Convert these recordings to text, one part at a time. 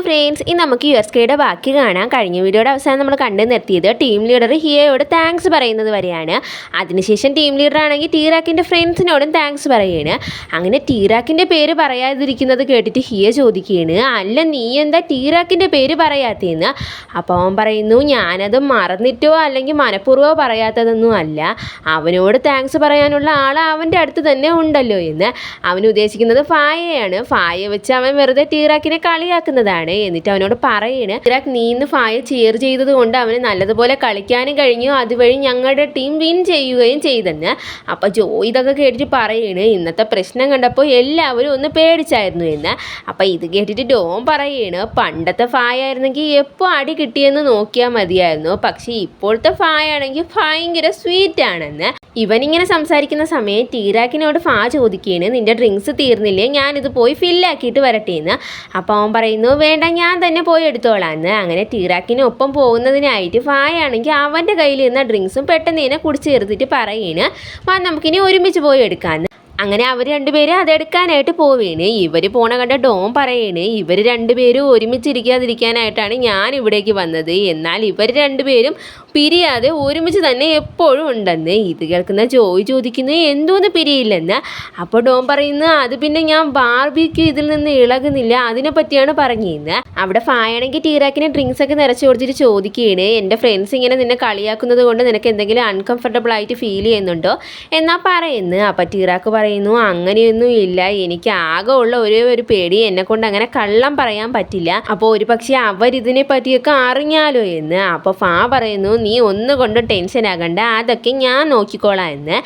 Friends, ഇനി നമുക്ക് USKയുടെ ബാക്കി കാണാം. കഴിഞ്ഞ വീഡിയോയുടെ അവസാനം നമ്മൾ കണ്ടു നിർത്തിയത് ടീം ലീഡർ ഹിയയോട് താങ്ക്സ് പറയുന്നത് വരെയാണ്. അതിനുശേഷം ടീം ലീഡർ ആണെങ്കിൽ ടീറാക്കിൻ്റെ ഫ്രണ്ട്സിനോടും താങ്ക്സ് പറയുകയാണ്. അങ്ങനെ ടീറാക്കിൻ്റെ പേര് പറയാതിരിക്കുന്നത് കേട്ടിട്ട് ഹിയ ചോദിക്കുകയാണ്, അല്ല നീ എന്താ ടീറാക്കിൻ്റെ പേര് പറയാത്തതെന്ന്. അപ്പോൾ അവൻ പറയുന്നു, ഞാനത് മറന്നിട്ടോ അല്ലെങ്കിൽ മനഃപൂർവ്വമോ പറയാത്തതൊന്നും അല്ല, അവനോട് താങ്ക്സ് പറയാനുള്ള ആൾ അവൻ്റെ അടുത്ത് തന്നെ ഉണ്ടല്ലോ എന്ന്. അവൻ ഉദ്ദേശിക്കുന്നത് ഫായയാണ്. ഫായ വെച്ച് അവൻ വെറുതെ ടീറാക്കിനെ കളിയാക്കുന്നതാണ്. എന്നിട്ട് അവനോട് പറയണ്, ടീറാക്ക് നീ ഇന്ന് ഫായ ചിയർ ചെയ്തത് കൊണ്ട് അവന് നല്ലതുപോലെ കളിക്കാനും കഴിഞ്ഞു, അതുവഴി ഞങ്ങളുടെ ടീം വിൻ ചെയ്യുകയും ചെയ്തെന്ന്. അപ്പോൾ ജോയ് ഇതൊക്കെ കേട്ടിട്ട് പറയണ്, ഇന്നത്തെ പ്രശ്നം കണ്ടപ്പോൾ എല്ലാവരും ഒന്ന് പേടിച്ചായിരുന്നു എന്ന്. അപ്പോൾ ഇത് കേട്ടിട്ട് ഡോം പറയണ്, പണ്ടത്തെ ഫായ ആയിരുന്നെങ്കിൽ എപ്പോൾ അടി കിട്ടിയെന്ന് നോക്കിയാൽ മതിയായിരുന്നു, പക്ഷേ ഇപ്പോഴത്തെ ഫായ ആണെങ്കിൽ ഭയങ്കര സ്വീറ്റ് ആണെന്ന്. ഇവനിങ്ങനെ സംസാരിക്കുന്ന സമയം ടീറാക്കിനോട് ഫാ ചോദിക്കുകയാണ്, നിന്റെ ഡ്രിങ്ക്സ് തീർന്നില്ലേ, ഞാനിത് പോയി ഫില്ലാക്കിയിട്ട് വരട്ടെ എന്ന്. അപ്പോൾ അവൻ പറയുന്നു, വേണ്ട ഞാൻ തന്നെ പോയി എടുത്തോളാന്ന്. അങ്ങനെ ടീറാക്കിനൊപ്പം പോകുന്നതിനായിട്ട് ഫായാണെങ്കിൽ അവൻ്റെ കയ്യിൽ ഇരുന്ന ഡ്രിങ്ക്സും പെട്ടെന്ന് തന്നെ കുടിച്ച് ചേർത്തിട്ട് പറയുകയാണ്, നമുക്കിനി ഒരുമിച്ച് പോയി എടുക്കാമെന്ന്. അങ്ങനെ അവർ രണ്ടുപേരും അതെടുക്കാനായിട്ട് പോവുകയാണ്. ഇവർ പോണ കണ്ട ഡോം പറയാണ്, ഇവർ രണ്ടുപേരും ഒരുമിച്ചിരിക്കാതിരിക്കാനായിട്ടാണ് ഞാൻ ഇവിടേക്ക് വന്നത്, എന്നാൽ ഇവർ രണ്ടുപേരും പിരിയാതെ ഒരുമിച്ച് തന്നെ എപ്പോഴും ഉണ്ടെന്ന്. ഇത് കേൾക്കുന്ന ജോയ് ചോദിക്കുന്നു, എന്തോന്ന് പിരിയില്ലെന്ന്. അപ്പോൾ ഡോം പറയുന്നു, അത് പിന്നെ ഞാൻ ബാർബിക്ക് ഇതിൽ നിന്ന് ഇളകുന്നില്ല, അതിനെ പറ്റിയാണ് പറഞ്ഞിരുന്നത്. അവിടെ ഫായാണെങ്കിൽ ടീറാക്കിനെ ഡ്രിങ്ക്സ് ഒക്കെ നിറച്ച് കൊടുത്തിട്ട് ചോദിക്കുകയാണ്, എൻ്റെ ഫ്രണ്ട്സ് ഇങ്ങനെ നിന്നെ കളിയാക്കുന്നത് കൊണ്ട് നിനക്ക് എന്തെങ്കിലും അൺകംഫർട്ടബിൾ ആയിട്ട് ഫീൽ ചെയ്യുന്നുണ്ടോ എന്നാ പറയുന്നു. അപ്പോൾ ടീറാക്ക് പറയുന്നു, അങ്ങനെയൊന്നും ഇല്ല, എനിക്ക് ആകെ ഉള്ള ഒരേ ഒരു പേടി, എന്നെ കൊണ്ട് അങ്ങനെ കള്ളം പറയാൻ പറ്റില്ല, അപ്പോൾ ഒരു പക്ഷേ അവരിതിനെ പറ്റിയൊക്കെ അറിഞ്ഞാലോ എന്ന്. അപ്പോൾ ഫാ പറയുന്നു, നീ ഒന്നുകൊണ്ടും ടെൻഷൻ ആകണ്ട, അതൊക്കെ ഞാൻ നോക്കിക്കോളാം എന്ന്.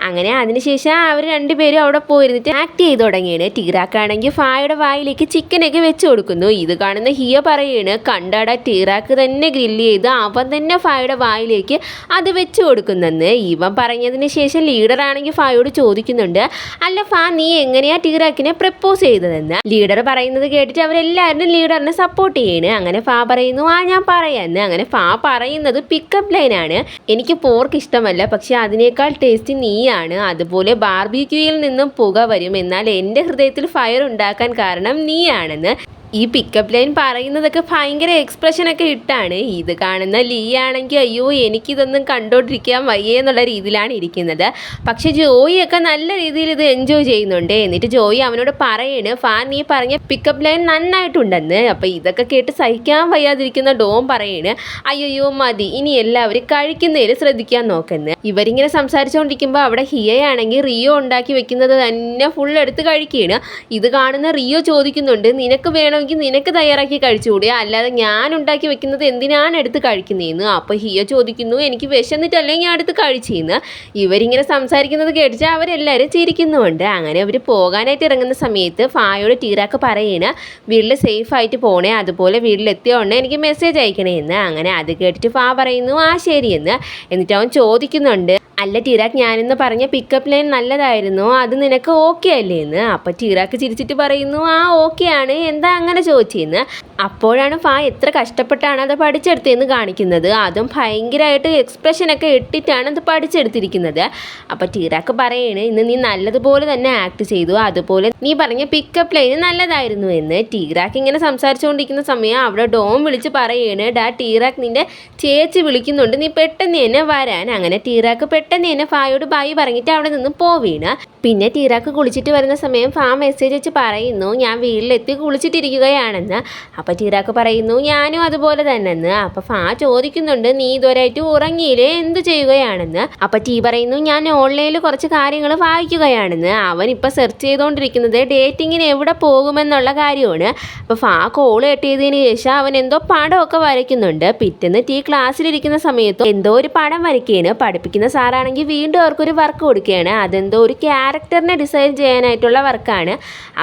അങ്ങനെ അതിനുശേഷം അവർ രണ്ടുപേരും അവിടെ പോയിരുന്നിട്ട് ആക്ട് ചെയ്ത് തുടങ്ങിയാണ്. ടീറാക്കാണെങ്കിൽ ഫായുടെ വായിലേക്ക് ചിക്കനൊക്കെ വെച്ച് കൊടുക്കുന്നു. ഇത് കാണുന്ന ഹിയ പറയാണ്, കണ്ടാട ടീറാക്ക് തന്നെ ഗ്രില്ല് ചെയ്ത് അവൻ തന്നെ ഫായുടെ വായിലേക്ക് അത് വെച്ച് കൊടുക്കുന്നെന്ന്. ഇവൻ പറഞ്ഞതിന് ശേഷം ലീഡർ ആണെങ്കിൽ ഫായോട് ചോദിക്കുന്നുണ്ട്, അല്ല ഫാ നീ എങ്ങനെയാ ടീറാക്കിനെ പ്രപ്പോസ് ചെയ്തതെന്ന്. ലീഡർ പറയുന്നത് കേട്ടിട്ട് അവരെല്ലാവരും ലീഡറിനെ സപ്പോർട്ട് ചെയ്യണ്. അങ്ങനെ ഫാ പറയുന്നു, ഞാൻ പറയാന്ന്. അങ്ങനെ ഫാ പറയുന്നത് പിക്കപ്പ് ലൈനാണ്, എനിക്ക് പോർക്ക് ഇഷ്ടമല്ല, പക്ഷെ അതിനേക്കാൾ ടേസ്റ്റ് നീയാണ്, അതുപോലെ ബാർബിക്യൂയിൽ നിന്നും പുക വരും, എന്നാൽ എൻ്റെ ഹൃദയത്തിൽ ഫയർ ഉണ്ടാക്കാൻ കാരണം നീയാണെന്ന്. ഈ പിക്കപ്പ് ലൈൻ പറയുന്നതൊക്കെ ഭയങ്കര എക്സ്പ്രഷനൊക്കെ ഇട്ടാണ്. ഇത് കാണുന്ന ലീ ആണെങ്കിൽ, അയ്യോ എനിക്കിതൊന്നും കണ്ടോണ്ടിരിക്കാൻ വയ്യേ എന്നുള്ള രീതിയിലാണ് ഇരിക്കുന്നത്. പക്ഷെ ജോയി ഒക്കെ നല്ല രീതിയിൽ ഇത് എൻജോയ് ചെയ്യുന്നുണ്ട്. എന്നിട്ട് ജോയി അവനോട് പറയണ്, ഫാ നീ പറഞ്ഞ പിക്കപ്പ് ലൈൻ നന്നായിട്ടുണ്ടെന്ന്. അപ്പോൾ ഇതൊക്കെ കേട്ട് സഹിക്കാൻ വയ്യാതിരിക്കുന്ന ഡോം പറയണ്, അയ്യോ മതി, ഇനി എല്ലാവരും കഴിക്കുന്നതിൽ ശ്രദ്ധിക്കാൻ നോക്കുന്നത്. ഇവരിങ്ങനെ സംസാരിച്ചുകൊണ്ടിരിക്കുമ്പോൾ അവിടെ ഹിയയാണെങ്കിൽ റിയോ ഉണ്ടാക്കി വെക്കുന്നത് തന്നെ ഫുൾ എടുത്ത് കഴിക്കുകയാണ്. ഇത് കാണുന്ന റിയോ ചോദിക്കുന്നുണ്ട്, നിനക്ക് വേണമെങ്കിൽ നിനക്ക് തയ്യാറാക്കി കഴിച്ചുകൂടിയ, അല്ലാതെ ഞാൻ ഉണ്ടാക്കി വെക്കുന്നത് എന്തിനാണ് എടുത്ത് കഴിക്കുന്നതെന്ന്. അപ്പോൾ ഹിയ ചോദിക്കുന്നു, എനിക്ക് വിശന്നിട്ടല്ലേ ഞാൻ എടുത്ത് കഴിച്ചെന്ന്. ഇവരിങ്ങനെ സംസാരിക്കുന്നത് കേട്ടിട്ട് അവരെല്ലാവരും ചിരിക്കുന്നുമുണ്ട്. അങ്ങനെ അവർ പോകാനായിട്ട് ഇറങ്ങുന്ന സമയത്ത് ഫായോട് ടീറാക്ക് പറയണ, വീട്ടിൽ സേഫായിട്ട് പോണേ, അതുപോലെ വീട്ടിലെത്തിയ ഉടനെ എനിക്ക് മെസ്സേജ് അയക്കണേ എന്ന്. അങ്ങനെ അത് കേട്ടിട്ട് ഫാ പറയുന്നു, ശരിയെന്ന്. എന്നിട്ട് അവൻ ചോദിക്കുന്നുണ്ട്, അല്ല ടീറാക്ക്, ഞാനിന്ന് പറഞ്ഞ പിക്കപ്പ് ലൈൻ നല്ലതായിരുന്നു, അത് നിനക്ക് ഓക്കെ അല്ലേ എന്ന്. അപ്പോൾ ടീറാക്ക് ചിരിച്ചിട്ട് പറയുന്നു, ഓക്കെ ആണ്, എന്താ അങ്ങനെ ചോദിച്ചെന്ന്. അപ്പോഴാണ് ഫാ എത്ര കഷ്ടപ്പെട്ടാണ് അത് പഠിച്ചെടുത്തതെന്ന് കാണിക്കുന്നത്. അതും ഭയങ്കരമായിട്ട് എക്സ്പ്രഷനൊക്കെ ഇട്ടിട്ടാണ് അത് പഠിച്ചെടുത്തിരിക്കുന്നത്. അപ്പോൾ ടീറാക്ക് പറയണ്, ഇന്ന് നീ നല്ലതുപോലെ തന്നെ ആക്ട് ചെയ്തു, അതുപോലെ നീ പറഞ്ഞ പിക്കപ്പ് ലൈൻ നല്ലതായിരുന്നു എന്ന്. ടീറാക്ക് ഇങ്ങനെ സംസാരിച്ചുകൊണ്ടിരിക്കുന്ന സമയം അവിടെ ഡോം വിളിച്ച് പറയണ്, ടീറാക്ക് നിന്റെ ചേച്ചി വിളിക്കുന്നുണ്ട്, നീ പെട്ടെന്ന് തന്നെ വരാൻ. അങ്ങനെ ടീറാക്ക് പെട്ടെന്ന് തന്നെ ഫായോട് ബൈ പറഞ്ഞിട്ട് അവിടെ നിന്ന് പോവീണ്. പിന്നെ ടീറാക്ക് കുളിച്ചിട്ട് വരുന്ന സമയം ഫാ മെസ്സേജ് വെച്ച് പറയുന്നു, ഞാൻ വീട്ടിലെത്തി കുളിച്ചിട്ടിരിക്കുകയാണെന്ന്. അപ്പോൾ ടീറാക്ക് പറയുന്നു, ഞാനും അതുപോലെ തന്നെ എന്ന്. അപ്പോൾ ഫാ ചോദിക്കുന്നുണ്ട്, നീ ഇതുവരെയായിട്ട് ഉറങ്ങിയില്ലേ, എന്ത് ചെയ്യുകയാണെന്ന്. അപ്പോൾ ടീ പറയുന്നു, ഞാൻ ഓൺലൈനിൽ കുറച്ച് കാര്യങ്ങൾ വായിക്കുകയാണെന്ന്. അവൻ ഇപ്പോൾ സെർച്ച് ചെയ്തുകൊണ്ടിരിക്കുന്നത് ഡേറ്റിങ്ങിന് എവിടെ പോകുമെന്നുള്ള കാര്യമാണ്. അപ്പോൾ ഫാ കോൾ കെട്ടിയതിന് ശേഷം അവൻ എന്തോ പടമൊക്കെ വരയ്ക്കുന്നുണ്ട്. പിറ്റേന്ന് ടീ ക്ലാസ്സിലിരിക്കുന്ന സമയത്ത് എന്തോ ഒരു പടം വരയ്ക്കുകയാണ്. പഠിപ്പിക്കുന്ന സാറാണെങ്കിൽ വീണ്ടും അവർക്കൊരു വർക്ക് കൊടുക്കുകയാണ്. അതെന്തോ ഒരു ക്യാരക്ടറിനെ ഡിസൈൻ ചെയ്യാനായിട്ടുള്ള വർക്കാണ്.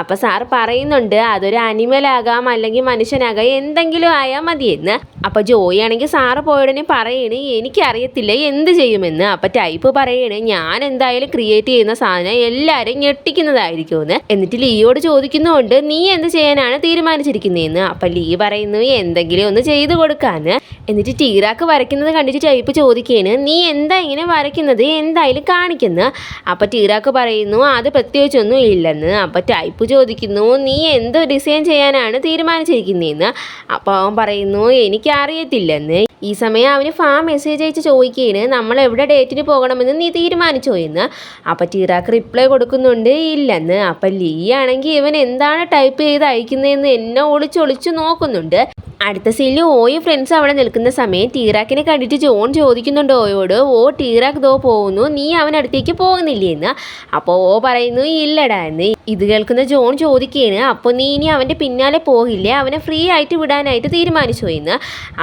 അപ്പോൾ സാർ പറയുന്നുണ്ട്, അതൊരു അനിമൽ ആകാം അല്ലെങ്കിൽ മനുഷ്യനാകാം, എന്തെങ്കിലും ആയാൽ മതിയെന്ന്. അപ്പോൾ ജോയി ആണെങ്കിൽ സാറ് പോയടനെ പറയണ്, എനിക്കറിയത്തില്ല എന്ത് ചെയ്യുമെന്ന്. അപ്പോൾ ടൈപ്പ് പറയണ്, ഞാൻ എന്തായാലും ക്രിയേറ്റ് ചെയ്യുന്ന സാധനം എല്ലാവരും ഞെട്ടിക്കുന്നതായിരിക്കുമെന്ന്. എന്നിട്ട് ലീയോട് ചോദിക്കുന്നുണ്ട്, നീ എന്ത് ചെയ്യാനാണ് തീരുമാനിച്ചിരിക്കുന്നതെന്ന്. അപ്പോൾ ലീ പറയുന്നു, എന്തെങ്കിലും ഒന്ന് ചെയ്തു കൊടുക്കാന്ന്. എന്നിട്ട് ടീറാക്ക് വരയ്ക്കുന്നത് കണ്ടിട്ട് ടൈപ്പ് ചോദിക്കുകയാണ്, നീ എന്താ ഇങ്ങനെ വരയ്ക്കുന്നത്, എന്തായാലും കാണിക്കുന്നു. അപ്പോൾ ടീറാക്ക് പറയുന്നു, അത് പ്രത്യേകിച്ചൊന്നും ഇല്ലെന്ന്. അപ്പോൾ ടൈപ്പ് ചോദിക്കുന്നു, നീ എന്ത് ഡിസൈൻ ചെയ്യാനാണ് തീരുമാനിച്ചിരിക്കുന്നത്. ചെയ്യുന്നതെന്ന്. അപ്പോൾ അവൻ പറയുന്നു എനിക്കറിയത്തില്ലെന്ന്. ഈ സമയം അവന് മെസ്സേജ് അയച്ച് ചോദിക്കുകയാണ് നമ്മൾ എവിടെ ഡേറ്റിന് പോകണമെന്ന് നീ തീരുമാനിച്ചോ എന്ന്. അപ്പോൾ ടീറാക്ക് റിപ്ലൈ കൊടുക്കുന്നുണ്ട് ഇല്ലെന്ന്. അപ്പം ലീ ആണെങ്കിൽ ഇവൻ എന്താണ് ടൈപ്പ് ചെയ്ത് അയക്കുന്നതെന്ന് എന്നെ ഒളിച്ചൊളിച്ച് നോക്കുന്നുണ്ട്. അടുത്ത സീനിൽ ഓയും ഫ്രണ്ട്സ് അവിടെ നിൽക്കുന്ന സമയം ടീറാക്കിനെ കണ്ടിട്ട് ജോൺ ചോദിക്കുന്നുണ്ട് ഓയോട്, ടീറാക്ക് ദോ പോകുന്നു, നീ അവനടുത്തേക്ക് പോകുന്നില്ലേ എന്ന്. അപ്പോൾ പറയുന്നു ഇല്ലടാ എന്ന്. ഇത് കേൾക്കുന്ന ജോൺ ചോദിക്കുകയാണ്, അപ്പോൾ നീ ഇനി അവൻ്റെ പിന്നാലെ പോകില്ലേ, അവനെ ഫ്രീ ആയിട്ട് വിടാനായിട്ട് തീരുമാനിച്ചോ എന്ന്.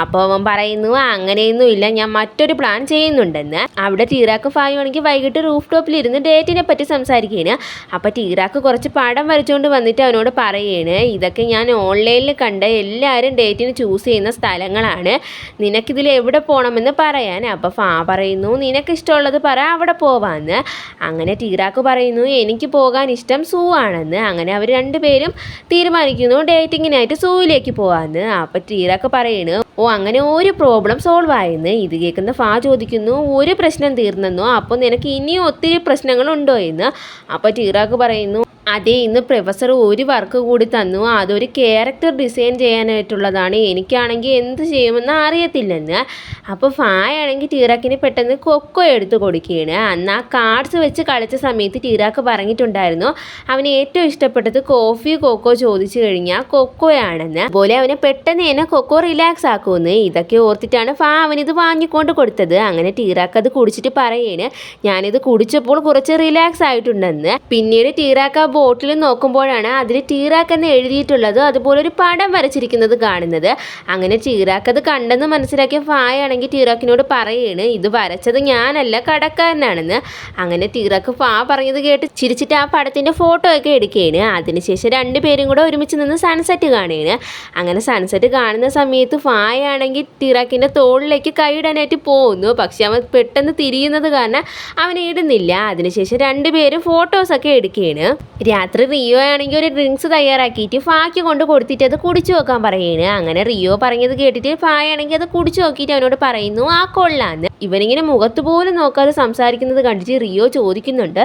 അപ്പോൾ അവൻ പറയുന്നു അങ്ങനെയൊന്നുമില്ല, ഞാൻ മറ്റൊരു പ്ലാൻ ചെയ്യുന്നുണ്ടെന്ന്. അവിടെ ടീറാക്ക് ആണെങ്കിൽ വൈകിട്ട് റൂഫ് ടോപ്പിൽ ഇരുന്ന് ഡേറ്റിനെ പറ്റി സംസാരിക്കുകയാണ്. അപ്പോൾ ടീറാക്ക് കുറച്ച് പടം വരച്ചുകൊണ്ട് വന്നിട്ട് അവനോട് പറയുകയാണ്, ഇതൊക്കെ ഞാൻ ഓൺലൈനിൽ കണ്ട എല്ലാവരും ഡേറ്റിന് ചൂസ് ചെയ്യുന്ന സ്ഥലങ്ങളാണ്, നിനക്കിതിൽ എവിടെ പോകണമെന്ന് പറയാൻ. അപ്പോൾ പറയുന്നു നിനക്ക് ഇഷ്ടമുള്ളത് പറ, അവിടെ പോവാന്ന്. അങ്ങനെ ടീറാക്ക് പറയുന്നു എനിക്ക് പോകാൻ ഇഷ്ടം സൂ ആണെന്ന്. അങ്ങനെ അവർ രണ്ടുപേരും തീരുമാനിക്കുന്നു ഡേറ്റിങ്ങിനായിട്ട് സൂവിലേക്ക് പോവാന്ന്. അപ്പോൾ ടീറാക്ക് പറയുന്നു അങ്ങനെ ഒരു പ്രോബ്ലം സോൾവ് ആയെന്ന്. ഇത് കേൾക്കുന്ന ചോദിക്കുന്നു ഒരു പ്രശ്നം തീർന്നെന്നോ, അപ്പോൾ നിനക്ക് ഇനിയും ഒത്തിരി പ്രശ്നങ്ങളുണ്ടോ എന്ന്. അപ്പോൾ ടീറാക്ക് പറയുന്നു അതെ, ഇന്ന് പ്രൊഫസർ ഒരു വർക്ക് കൂടി തന്നു, അതൊരു ക്യാരക്ടർ ഡിസൈൻ ചെയ്യാനായിട്ടുള്ളതാണ്, എനിക്കാണെങ്കിൽ എന്ത് ചെയ്യുമെന്ന് അറിയത്തില്ലെന്ന്. അപ്പോൾ ആണെങ്കിൽ ടീറാക്കിന് പെട്ടെന്ന് കൊക്കോ എടുത്ത് കൊടുക്കുകയാണ്. അന്ന് ആ കാർഡ്സ് വെച്ച് കളിച്ച സമയത്ത് ടീറാക്ക് പറഞ്ഞിട്ടുണ്ടായിരുന്നു അവന് ഏറ്റവും ഇഷ്ടപ്പെട്ടത് കോഫി കൊക്കോ ചോദിച്ചു കഴിഞ്ഞാൽ കൊക്കോയാണെന്ന്. അതുപോലെ അവനെ പെട്ടെന്ന് തന്നെ കൊക്കോ റിലാക്സ് ആക്കുമെന്ന്. ഇതൊക്കെ ഓർത്തിട്ടാണ് അവനിത് വാങ്ങിക്കൊണ്ട് കൊടുത്തത്. അങ്ങനെ ടീറാക്ക് അത് കുടിച്ചിട്ട് പറയുകയാണ് ഞാനിത് കുടിച്ചപ്പോൾ കുറച്ച് റിലാക്സ് ആയിട്ടുണ്ടെന്ന്. പിന്നീട് ടീറാക്ക് ബോട്ടിൽ നോക്കുമ്പോഴാണ് അതിൽ ടീറാക്ക് എന്ന് എഴുതിയിട്ടുള്ളത്, അതുപോലെ ഒരു പടം വരച്ചിരിക്കുന്നത് കാണുന്നത്. അങ്ങനെ ടീറാക്ക് അത് കണ്ടെന്ന് മനസ്സിലാക്കിയ ആണെങ്കിൽ ടീറാക്കിനോട് പറയുകയാണ് ഇത് വരച്ചത് ഞാനല്ല കടക്കാരനാണെന്ന്. അങ്ങനെ ടീറാക്ക് പറഞ്ഞത് കേട്ട് ചിരിച്ചിട്ട് ആ പടത്തിൻ്റെ ഫോട്ടോ ഒക്കെ എടുക്കുകയാണ്. അതിനുശേഷം രണ്ടുപേരും കൂടെ ഒരുമിച്ച് നിന്ന് സൺസെറ്റ് കാണുകയാണ്. അങ്ങനെ സൺസെറ്റ് കാണുന്ന സമയത്ത് ആണെങ്കിൽ ടീറാക്കിൻ്റെ തോളിലേക്ക് കൈയിടാനായിട്ട് പോകുന്നു. പക്ഷെ അവൻ പെട്ടെന്ന് തിരിയുന്നത് കാരണം അവൻ ഇടുന്നില്ല. അതിനുശേഷം രണ്ടുപേരും ഫോട്ടോസൊക്കെ എടുക്കുകയാണ്. രാത്രി റിയോ ആണെങ്കിൽ ഒരു ഡ്രിങ്ക്സ് തയ്യാറാക്കിയിട്ട് ഫാക്ക് കൊണ്ട് കൊടുത്തിട്ട് അത് കുടിച്ചു നോക്കാൻ പറയുകയാണ്. അങ്ങനെ റിയോ പറഞ്ഞത് കേട്ടിട്ട് ആണെങ്കിൽ അത് കുടിച്ചു നോക്കിയിട്ട് അവനോട് പറയുന്നു കൊള്ളാന്ന്. ഇവനിങ്ങനെ മുഖത്ത് പോലും നോക്കാതെ സംസാരിക്കുന്നത് കണ്ടിട്ട് റിയോ ചോദിക്കുന്നുണ്ട്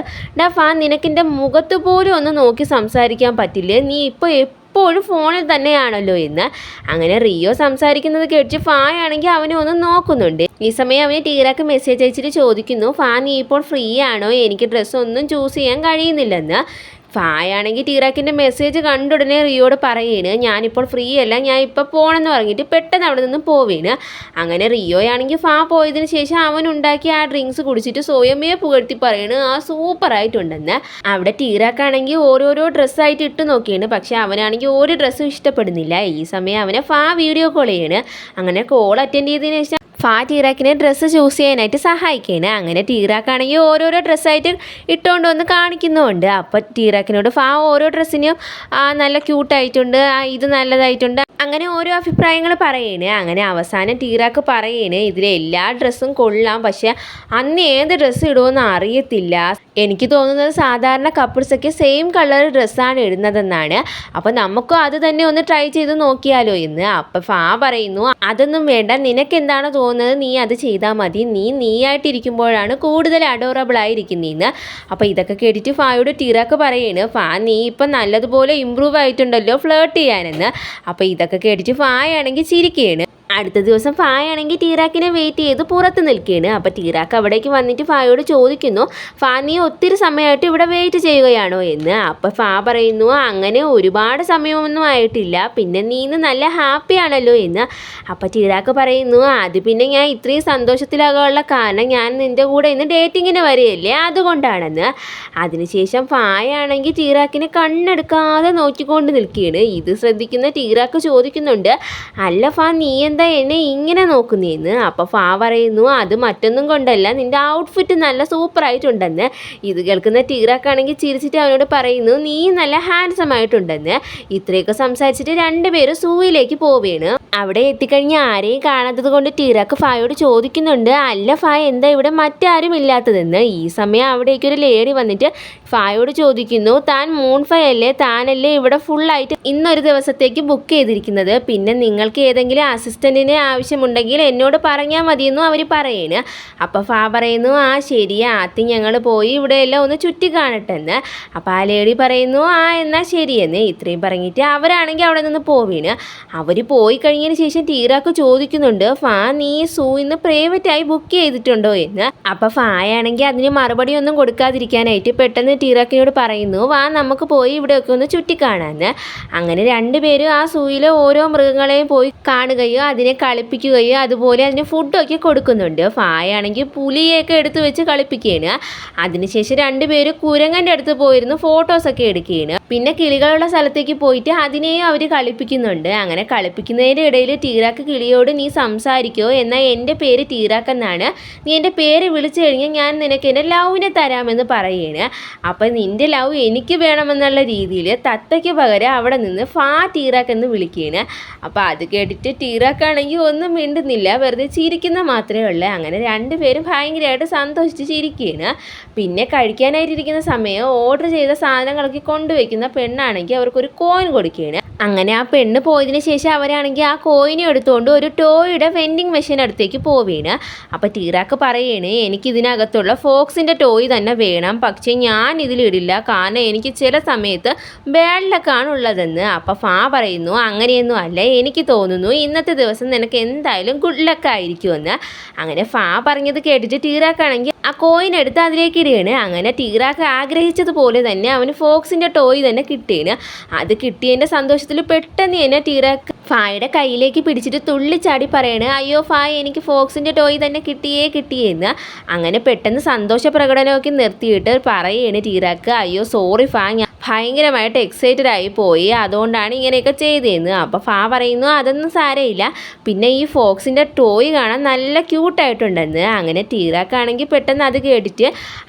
നിനക്കെൻ്റെ മുഖത്ത് പോലും ഒന്ന് നോക്കി സംസാരിക്കാൻ പറ്റില്ലേ, നീ ഇപ്പോൾ എപ്പോഴും ഫോണിൽ തന്നെയാണല്ലോ എന്ന്. അങ്ങനെ റിയോ സംസാരിക്കുന്നത് കേട്ടിട്ട് ആണെങ്കിൽ അവനെ ഒന്ന് നോക്കുന്നുണ്ട്. ഈ സമയം അവന് ടീറാക്ക് മെസ്സേജ് അയച്ചിട്ട് ചോദിക്കുന്നു നീ ഇപ്പോൾ ഫ്രീ ആണോ, എനിക്ക് ഡ്രസ്സ് ഒന്നും ചൂസ് ചെയ്യാൻ കഴിയുന്നില്ലെന്ന്. ആണെങ്കിൽ ടീറാക്കിൻ്റെ മെസ്സേജ് കണ്ടുടനെ റിയോട് പറയുകയാണ് ഞാനിപ്പോൾ ഫ്രീ അല്ല, ഞാൻ ഇപ്പോൾ പോകണമെന്ന് പറഞ്ഞിട്ട് പെട്ടെന്ന് അവിടെ നിന്ന് പോവുകയാണ്. അങ്ങനെ റിയോ ആണെങ്കിൽ പോയതിന് ശേഷം അവൻ ഉണ്ടാക്കി ആ ഡ്രിങ്ക്സ് കുടിച്ചിട്ട് സ്വയമേ പുകഴ്ത്തി പറയണ് സൂപ്പറായിട്ടുണ്ടെന്ന്. അവിടെ ടീറാക്കാണെങ്കിൽ ഓരോരോ ഡ്രസ്സായിട്ട് ഇട്ട് നോക്കിയാണ്. പക്ഷെ അവനാണെങ്കിൽ ഒരു ഡ്രസ്സും ഇഷ്ടപ്പെടുന്നില്ല. ഈ സമയം അവനെ വീഡിയോ കോൾ ചെയ്യാണ്. അങ്ങനെ കോൾ അറ്റൻഡ് ചെയ്തതിന് ശേഷം ടീറാക്കിനെ ഡ്രസ്സ് ചൂസ് ചെയ്യാനായിട്ട് സഹായിക്കുകയാണ്. അങ്ങനെ ടീറാക്കാണെങ്കിൽ ഓരോരോ ഡ്രസ്സായിട്ട് ഇട്ടുകൊണ്ട് വന്ന് കാണിക്കുന്നുമുണ്ട്. അപ്പോൾ ടീറാക്കിനോട് ഓരോ ഡ്രസ്സിനും നല്ല ക്യൂട്ടായിട്ടുണ്ട്, ഇത് നല്ലതായിട്ടുണ്ട്, അങ്ങനെ ഓരോ അഭിപ്രായങ്ങൾ പറയണേ. അങ്ങനെ അവസാനം ടീറാക്ക് പറയണേ ഇതിലെ എല്ലാ ഡ്രസ്സും കൊള്ളാം, പക്ഷെ അന്ന് ഏത് ഡ്രസ്സ് ഇടുമെന്ന് അറിയത്തില്ല, എനിക്ക് തോന്നുന്നത് സാധാരണ കപ്പിൾസൊക്കെ സെയിം കളർ ഡ്രസ്സാണ് ഇടുന്നതെന്നാണ്, അപ്പോൾ നമുക്കും അത് തന്നെ ഒന്ന് ട്രൈ ചെയ്ത് നോക്കിയാലോ എന്ന്. അപ്പോൾ പറയുന്നു അതൊന്നും വേണ്ട, നിനക്ക് എന്താണ് തോന്നുന്നത് നീ അത് ചെയ്താൽ മതി, നീയായിട്ടിരിക്കുമ്പോഴാണ് കൂടുതൽ അഡോറബിൾ ആയിരിക്കുന്നതെന്ന്. അപ്പോൾ ഇതൊക്കെ കേട്ടിട്ട് യോട് ടീറാക്ക് പറയാണ് നീ ഇപ്പം നല്ലതുപോലെ ഇമ്പ്രൂവ് ആയിട്ടുണ്ടല്ലോ ഫ്ലേർട്ട് ചെയ്യാനെന്ന്. അപ്പോൾ ഇതൊക്കെ കേട്ടിട്ട് ആണെങ്കിൽ ചിരിക്കുകയാണ്. അടുത്ത ദിവസം ആണെങ്കിൽ ടീറാക്കിനെ വെയിറ്റ് ചെയ്ത് പുറത്ത് നിൽക്കുകയാണ്. അപ്പോൾ ടീറാക്ക് അവിടേക്ക് വന്നിട്ട് യോട് ചോദിക്കുന്നു നീ ഒത്തിരി സമയമായിട്ട് ഇവിടെ വെയിറ്റ് ചെയ്യുകയാണോ എന്ന്. അപ്പോൾ പറയുന്നു അങ്ങനെ ഒരുപാട് സമയമൊന്നും ആയിട്ടില്ല, പിന്നെ നീ ഇന്ന് നല്ല ഹാപ്പി ആണല്ലോ എന്ന്. അപ്പോൾ ടീറാക്ക് പറയുന്നു അത് പിന്നെ ഞാൻ ഇത്രയും സന്തോഷത്തിലാകാനുള്ള കാരണം ഞാൻ നിൻ്റെ കൂടെ ഇന്ന് ഡേറ്റിങ്ങിന് വരികയല്ലേ, അതുകൊണ്ടാണെന്ന്. അതിനുശേഷം ആണെങ്കിൽ ടീറാക്കിനെ കണ്ണെടുക്കാതെ നോക്കിക്കൊണ്ട് നിൽക്കുകയാണ്. ഇത് ശ്രദ്ധിക്കുന്ന ടീറാക്ക് ചോദിക്കുന്നുണ്ട് അല്ല നീ എന്താ എന്നെ ഇങ്ങനെ നോക്കുന്നേന്ന്. അപ്പോൾ പറയുന്നു അത് മറ്റൊന്നും കൊണ്ടല്ല, നിൻ്റെ ഔട്ട്ഫിറ്റ് നല്ല സൂപ്പറായിട്ടുണ്ടെന്ന്. ഇത് കേൾക്കുന്ന ടീറാക്കാണെങ്കിൽ ചിരിച്ചിട്ട് അവനോട് പറയുന്നു നീ നല്ല ഹാൻസം ആയിട്ടുണ്ടെന്ന്. ഇത്രയൊക്കെ സംസാരിച്ചിട്ട് രണ്ടുപേരും സൂയിലേക്ക് പോവുകയാണ്. അവിടെ എത്തിക്കഴിഞ്ഞ് ആരെയും കാണാത്തത് കൊണ്ട് ടീറാക്ക് ഫായോട് ചോദിക്കുന്നുണ്ട്, അല്ല ഫായ എന്താ ഇവിടെ മറ്റാരും ഇല്ലാത്തതെന്ന്. ഈ സമയം അവിടേക്കൊരു ലേഡി വന്നിട്ട് ഫായോട് ചോദിക്കുന്നു, താൻ മൂൺ ഫൈ അല്ലേ, താനല്ലേ ഇവിടെ ഫുള്ളായിട്ട് ഇന്നൊരു ദിവസത്തേക്ക് ബുക്ക് ചെയ്തിരിക്കുന്നത്, പിന്നെ നിങ്ങൾക്ക് ഏതെങ്കിലും അസിസ്റ്റൻറ്റിനെ ആവശ്യമുണ്ടെങ്കിൽ എന്നോട് പറഞ്ഞാൽ മതിയെന്നും അവർ പറയണ്. അപ്പോൾ ഫാ പറയുന്നു, ആ ശരിയാ, ആദ്യം ഞങ്ങൾ പോയി ഇവിടെയെല്ലാം ഒന്ന് ചുറ്റി കാണട്ടെന്ന്. അപ്പോൾ ആ ലേഡി പറയുന്നു, ആ എന്നാൽ ശരിയെന്ന്. ഇത്രയും പറഞ്ഞിട്ട് അവരാണെങ്കിൽ അവിടെ നിന്ന് പോവീണ്. അവർ പോയി കഴിഞ്ഞതിന് ശേഷം ടീറാക്ക് ചോദിക്കുന്നുണ്ട്, ഫാ നീ സൂ ഇന്ന് പ്രൈവറ്റായി ബുക്ക് ചെയ്തിട്ടുണ്ടോ എന്ന്. അപ്പോൾ ഫായാണെങ്കിൽ അതിന് മറുപടി ഒന്നും കൊടുക്കാതിരിക്കാനായിട്ട് പെട്ടെന്ന് ടീറാക്കിനോട് പറയുന്നു, വാ നമുക്ക് പോയി ഇവിടെയൊക്കെ ഒന്ന് ചുറ്റിക്കാണാന്ന്. അങ്ങനെ രണ്ടുപേരും ആ സൂയിലെ ഓരോ മൃഗങ്ങളെയും പോയി കാണുകയോ അതിനെ കളിപ്പിക്കുകയോ അതുപോലെ അതിന് ഫുഡൊക്കെ കൊടുക്കുന്നുണ്ട്. ഫായാണെങ്കിൽ പുലിയൊക്കെ എടുത്ത് വെച്ച് കളിപ്പിക്കുകയാണ്. അതിനുശേഷം രണ്ടുപേരും കുരങ്ങൻ്റെ അടുത്ത് പോയിരുന്നു ഫോട്ടോസൊക്കെ എടുക്കുകയാണ്. പിന്നെ കിളികളുള്ള സ്ഥലത്തേക്ക് പോയിട്ട് അതിനെയും അവർ കളിപ്പിക്കുന്നുണ്ട്. അങ്ങനെ കളിപ്പിക്കുന്നതിൻ്റെ ഇടയിൽ ടീറാക്ക് കിളിയോട്, നീ സംസാരിക്കോ, എന്നാൽ എൻ്റെ പേര് ടീറാക്ക് എന്നാണ്, നീ എൻ്റെ പേര് വിളിച്ചു കഴിഞ്ഞാൽ ഞാൻ നിനക്ക് എൻ്റെ ലവിനെ തരാമെന്ന് പറയുകയാണ്. അപ്പം നിൻ്റെ ലവ് എനിക്ക് വേണമെന്നുള്ള രീതിയിൽ തത്തയ്ക്ക് പകരം അവിടെ നിന്ന് ഫാ ടീറാക്ക് എന്ന് വിളിക്കുകയാണ്. അപ്പോൾ അത് കേട്ടിട്ട് ടീറാക്കാണെങ്കിൽ ഒന്നും മിണ്ടുന്നില്ല, വെറുതെ ചിരിക്കുന്ന മാത്രമേ ഉള്ളൂ. അങ്ങനെ രണ്ടുപേരും ഭയങ്കരമായിട്ട് സന്തോഷിച്ച് ചിരിക്കുകയാണ്. പിന്നെ കഴിക്കാനായിട്ടിരിക്കുന്ന സമയം ഓർഡർ ചെയ്ത സാധനങ്ങളൊക്കെ കൊണ്ടുവയ്ക്കുന്ന പെണ്ണാണെങ്കിൽ അവർക്കൊരു കോയിൻ കൊടുക്കുകയാണ്. അങ്ങനെ ആ പെണ്ണ് പോയതിന് ശേഷം അവരാണെങ്കിൽ ആ കോയിനെ എടുത്തുകൊണ്ട് ഒരു ടോയുടെ വെൻഡിങ് മെഷീൻ അടുത്തേക്ക് പോവുകയാണ്. അപ്പോൾ ടീറാക്ക് പറയണേ, എനിക്ക് ഇതിനകത്തുള്ള ഫോക്സിൻ്റെ ടോയ് തന്നെ വേണം, പക്ഷേ ഞാൻ ഇതിലിടില്ല, കാരണം എനിക്ക് ചില സമയത്ത് ബാഡ് ലക്കാണ് ഉള്ളതെന്ന്. അപ്പോൾ ഫാ പറയുന്നു, അങ്ങനെയൊന്നും അല്ല, എനിക്ക് തോന്നുന്നു ഇന്നത്തെ ദിവസം നിനക്ക് എന്തായാലും ഗുഡ് ലക്ക് ആയിരിക്കുമെന്ന്. അങ്ങനെ ഫാ പറഞ്ഞത് കേട്ടിട്ട് ടീറാക്കാണെങ്കിൽ ആ കോയിൻ എടുത്ത് അതിലേക്ക് ഇടുകയാണ്. അങ്ങനെ ടീറാക്ക് ആഗ്രഹിച്ചതുപോലെ തന്നെ അവന് ഫോക്സിൻ്റെ ടോയ് തന്നെ കിട്ടുകയാണ്. അത് കിട്ടിയതിൻ്റെ സന്തോഷത്തിൽ പെട്ടെന്ന് തന്നെ ടീറാക്ക് ഫായുടെ കയ്യിലേക്ക് പിടിച്ചിട്ട് തുള്ളിച്ചാടി പറയണേ, അയ്യോ ഫാ എനിക്ക് ഫോക്സിൻ്റെ ടോയ് തന്നെ കിട്ടിയെന്ന്. അങ്ങനെ പെട്ടെന്ന് സന്തോഷ പ്രകടനമൊക്കെ നിർത്തിയിട്ട് പറയാണ് ടീറാക്ക്, അയ്യോ സോറി ഫാ, ഞാൻ ഭയങ്കരമായിട്ട് എക്സൈറ്റഡ് ആയി പോയി, അതുകൊണ്ടാണ് ഇങ്ങനെയൊക്കെ ചെയ്തതെന്ന്. അപ്പോൾ ഫാ പറയുന്നു, അതൊന്നും സാരമില്ല, പിന്നെ ഈ ഫോക്സിൻ്റെ ടോയ് കാണാൻ നല്ല ക്യൂട്ടായിട്ടുണ്ടെന്ന്. അങ്ങനെ ടീറാക്കാണെങ്കിൽ പെട്ടെന്ന് അത് കേട്ടിട്ട്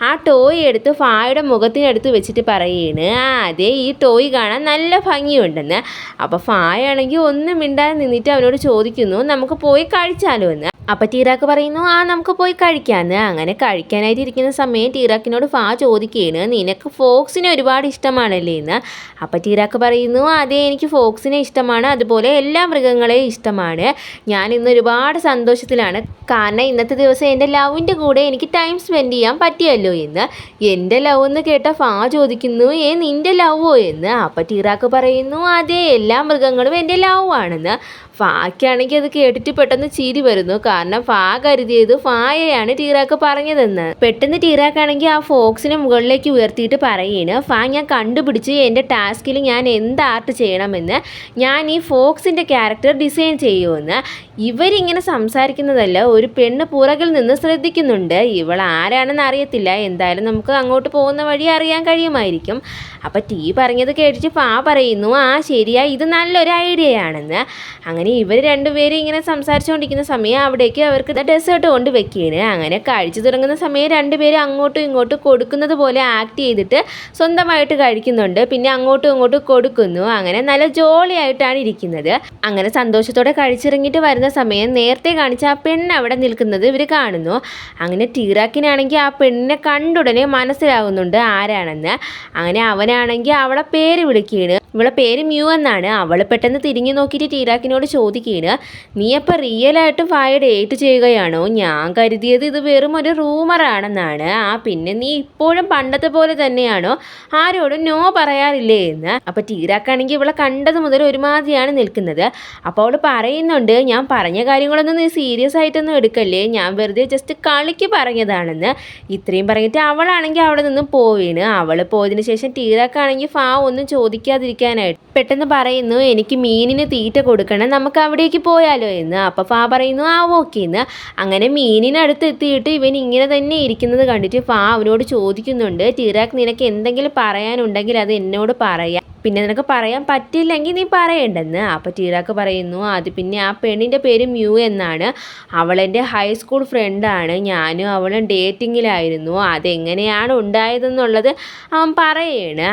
ആ ടോയ് എടുത്ത് ഫായുടെ മുഖത്തിനടുത്ത് വെച്ചിട്ട് പറയാണ്, ആ അതെ, ഈ ടോയ് കാണാൻ നല്ല ഭംഗിയുണ്ടെന്ന്. അപ്പോൾ ഫായാണെങ്കിൽ ഒന്നും മിണ്ടാതെ നിന്നിട്ട് അവനോട് ചോദിക്കുന്നു, നമുക്ക് പോയി കഴിച്ചാലോ എന്ന്. അപ്പോൾ ടീറാക്ക് പറയുന്നു, ആ നമുക്ക് പോയി കഴിക്കാമെന്ന്. അങ്ങനെ കഴിക്കാനായിട്ട് ഇരിക്കുന്ന സമയം ടീറാക്കിനോട് ഫാ ചോദിക്കുകയാണ്, നിനക്ക് ഫോക്സിനെ ഒരുപാട് ഇഷ്ടമാണല്ലേ എന്ന്. അപ്പോൾ ടീറാക്ക് പറയുന്നു, അതെ എനിക്ക് ഫോക്സിനെ ഇഷ്ടമാണ്, അതുപോലെ എല്ലാ മൃഗങ്ങളെയും ഇഷ്ടമാണ്, ഞാൻ ഇന്ന് ഒരുപാട് സന്തോഷത്തിലാണ്, കാരണം ഇന്നത്തെ ദിവസം എൻ്റെ ലവിൻ്റെ കൂടെ എനിക്ക് ടൈം സ്പെൻഡ് ചെയ്യാൻ പറ്റിയല്ലോ എന്ന്. എൻ്റെ ലവ് എന്ന് കേട്ട ഫാ ചോദിക്കുന്നു, നിൻ്റെ ലവോ എന്ന്. അപ്പോൾ ടീറാക്ക് പറയുന്നു, അതെ എല്ലാ മൃഗങ്ങളും എൻ്റെ ലവ് ആണെന്ന്. ഫായ്ക്കാണെങ്കിൽ അത് കേട്ടിട്ട് പെട്ടെന്ന് ചിരി വരുന്നു, കാരണം ഫാ കരുതിയത് ഫായയാണ് ടീറാക്ക് പറഞ്ഞതെന്ന്. പെട്ടെന്ന് ടീറാക്കാണെങ്കിൽ ആ ഫോക്സിനെ മുകളിലേക്ക് ഉയർത്തിയിട്ട് പറയുകയാണ്, ഫാ ഞാൻ കണ്ടുപിടിച്ച് എൻ്റെ ടാസ്കിൽ ഞാൻ എന്ത് ആർട്ട് ചെയ്യണമെന്ന്, ഞാൻ ഈ ഫോക്സിൻ്റെ ക്യാരക്ടർ ഡിസൈൻ ചെയ്യുമെന്ന്. ഇവരിങ്ങനെ സംസാരിക്കുന്നതല്ല, ഒരു പെണ്ണ് പുറകിൽ നിന്ന് ശ്രദ്ധിക്കുന്നുണ്ട്, ഇവൾ ആരാണെന്ന് അറിയത്തില്ല, എന്തായാലും നമുക്ക് അങ്ങോട്ട് പോകുന്ന വഴി അറിയാൻ കഴിയുമായിരിക്കും. അപ്പോൾ ടീ പറഞ്ഞത് കേട്ടിട്ട് ഫാ പറയുന്നു, ആ ശരിയാ, ഇത് നല്ലൊരു ഐഡിയയാണെന്ന്. അങ്ങനെ ഇവർ രണ്ടുപേരും ഇങ്ങനെ സംസാരിച്ചുകൊണ്ടിരിക്കുന്ന സമയം അവിടേക്ക് അവർക്ക് ഡെസേർട്ട് കൊണ്ട് വെക്കുകയാണ്. അങ്ങനെ കഴിച്ചു തുടങ്ങുന്ന സമയം രണ്ടുപേരും അങ്ങോട്ടും ഇങ്ങോട്ടും കൊടുക്കുന്നത് പോലെ ആക്ട് ചെയ്തിട്ട് സ്വന്തമായിട്ട് കഴിക്കുന്നുണ്ട്, പിന്നെ അങ്ങോട്ടും ഇങ്ങോട്ടും കൊടുക്കുന്നു. അങ്ങനെ നല്ല ജോളിയായിട്ടാണ് ഇരിക്കുന്നത്. അങ്ങനെ സന്തോഷത്തോടെ കഴിച്ചിറങ്ങിയിട്ട് വരുന്ന സമയം നേരത്തെ കാണിച്ച ആ പെണ്ണ് അവിടെ നിൽക്കുന്നത് ഇവർ കാണുന്നു. അങ്ങനെ ടീറാക്കിനാണെങ്കിൽ ആ പെണ്ണിനെ കണ്ടുടനെ മനസ്സിലാകുന്നുണ്ട് ആരാണെന്ന്. അങ്ങനെ അവനാണെങ്കിൽ അവളെ പേര് വിളിക്കുകയാണ്, ഇവളെ പേര് മ്യൂ എന്നാണ്. അവൾ പെട്ടെന്ന് തിരിഞ്ഞു നോക്കിയിട്ട് ടീറാക്കിനോട് ചോദിക്കുകയാണ്, നീ അപ്പോൾ റിയലായിട്ട് ഫായ ഡേറ്റ് ചെയ്യുകയാണോ? ഞാൻ കരുതിയത് ഇത് വെറും ഒരു റൂമറാണെന്നാണ്. പിന്നെ നീ ഇപ്പോഴും പണ്ടത്തെ പോലെ തന്നെയാണോ, ആരോടും നോ പറയാറില്ലേ എന്ന്. അപ്പോൾ ടീറാക്കാണെങ്കിൽ ഇവളെ കണ്ടത് മുതൽ ഒരുമാതിരിയാണ് നിൽക്കുന്നത്. അപ്പോൾ അവൾ പറയുന്നുണ്ട്, ഞാൻ പറഞ്ഞ കാര്യങ്ങളൊന്നും നീ സീരിയസ് ആയിട്ടൊന്നും എടുക്കല്ലേ, ഞാൻ വെറുതെ ജസ്റ്റ് കളിക്ക് പറഞ്ഞതാണെന്ന്. ഇത്രയും പറഞ്ഞിട്ട് അവളാണെങ്കിൽ അവിടെ നിന്ന് പോവുകയാണ്. അവൾ പോയതിന് ശേഷം ടീറാക്കാണെങ്കിൽ ഫാ ഒന്നും ചോദിക്കാതിരിക്കാനായിട്ട് പെട്ടെന്ന് പറയുന്നു, എനിക്ക് മീനിന് തീറ്റ കൊടുക്കണം, നമുക്ക് അവിടേക്ക് പോയാലോ എന്ന്. അപ്പോൾ ഫാ പറയുന്നു, ആ ഓക്കെ എന്ന്. അങ്ങനെ മീനിനടുത്ത് എത്തിയിട്ട് ഇവൻ ഇങ്ങനെ തന്നെ ഇരിക്കുന്നത് കണ്ടിട്ട് ഫാ അവനോട് ചോദിക്കുന്നുണ്ട്, ടീറാക്ക് നിനക്ക് എന്തെങ്കിലും പറയാനുണ്ടെങ്കിൽ അത് എന്നോട് പറയാം, പിന്നെ നിനക്ക് പറയാൻ പറ്റില്ലെങ്കിൽ നീ പറയണ്ടെന്ന്. അപ്പോൾ ടീറാക്ക് പറയുന്നു, അത് പിന്നെ ആ പെണ്ണിൻ്റെ പേര് മ്യൂ എന്നാണ്, അവളെൻ്റെ ഹൈസ്കൂൾ ഫ്രണ്ടാണ്, ഞാനും അവളും ഡേറ്റിങ്ങിലായിരുന്നു, അതെങ്ങനെയാണ് ഉണ്ടായതെന്നുള്ളത് അവൻ പറയാണ്.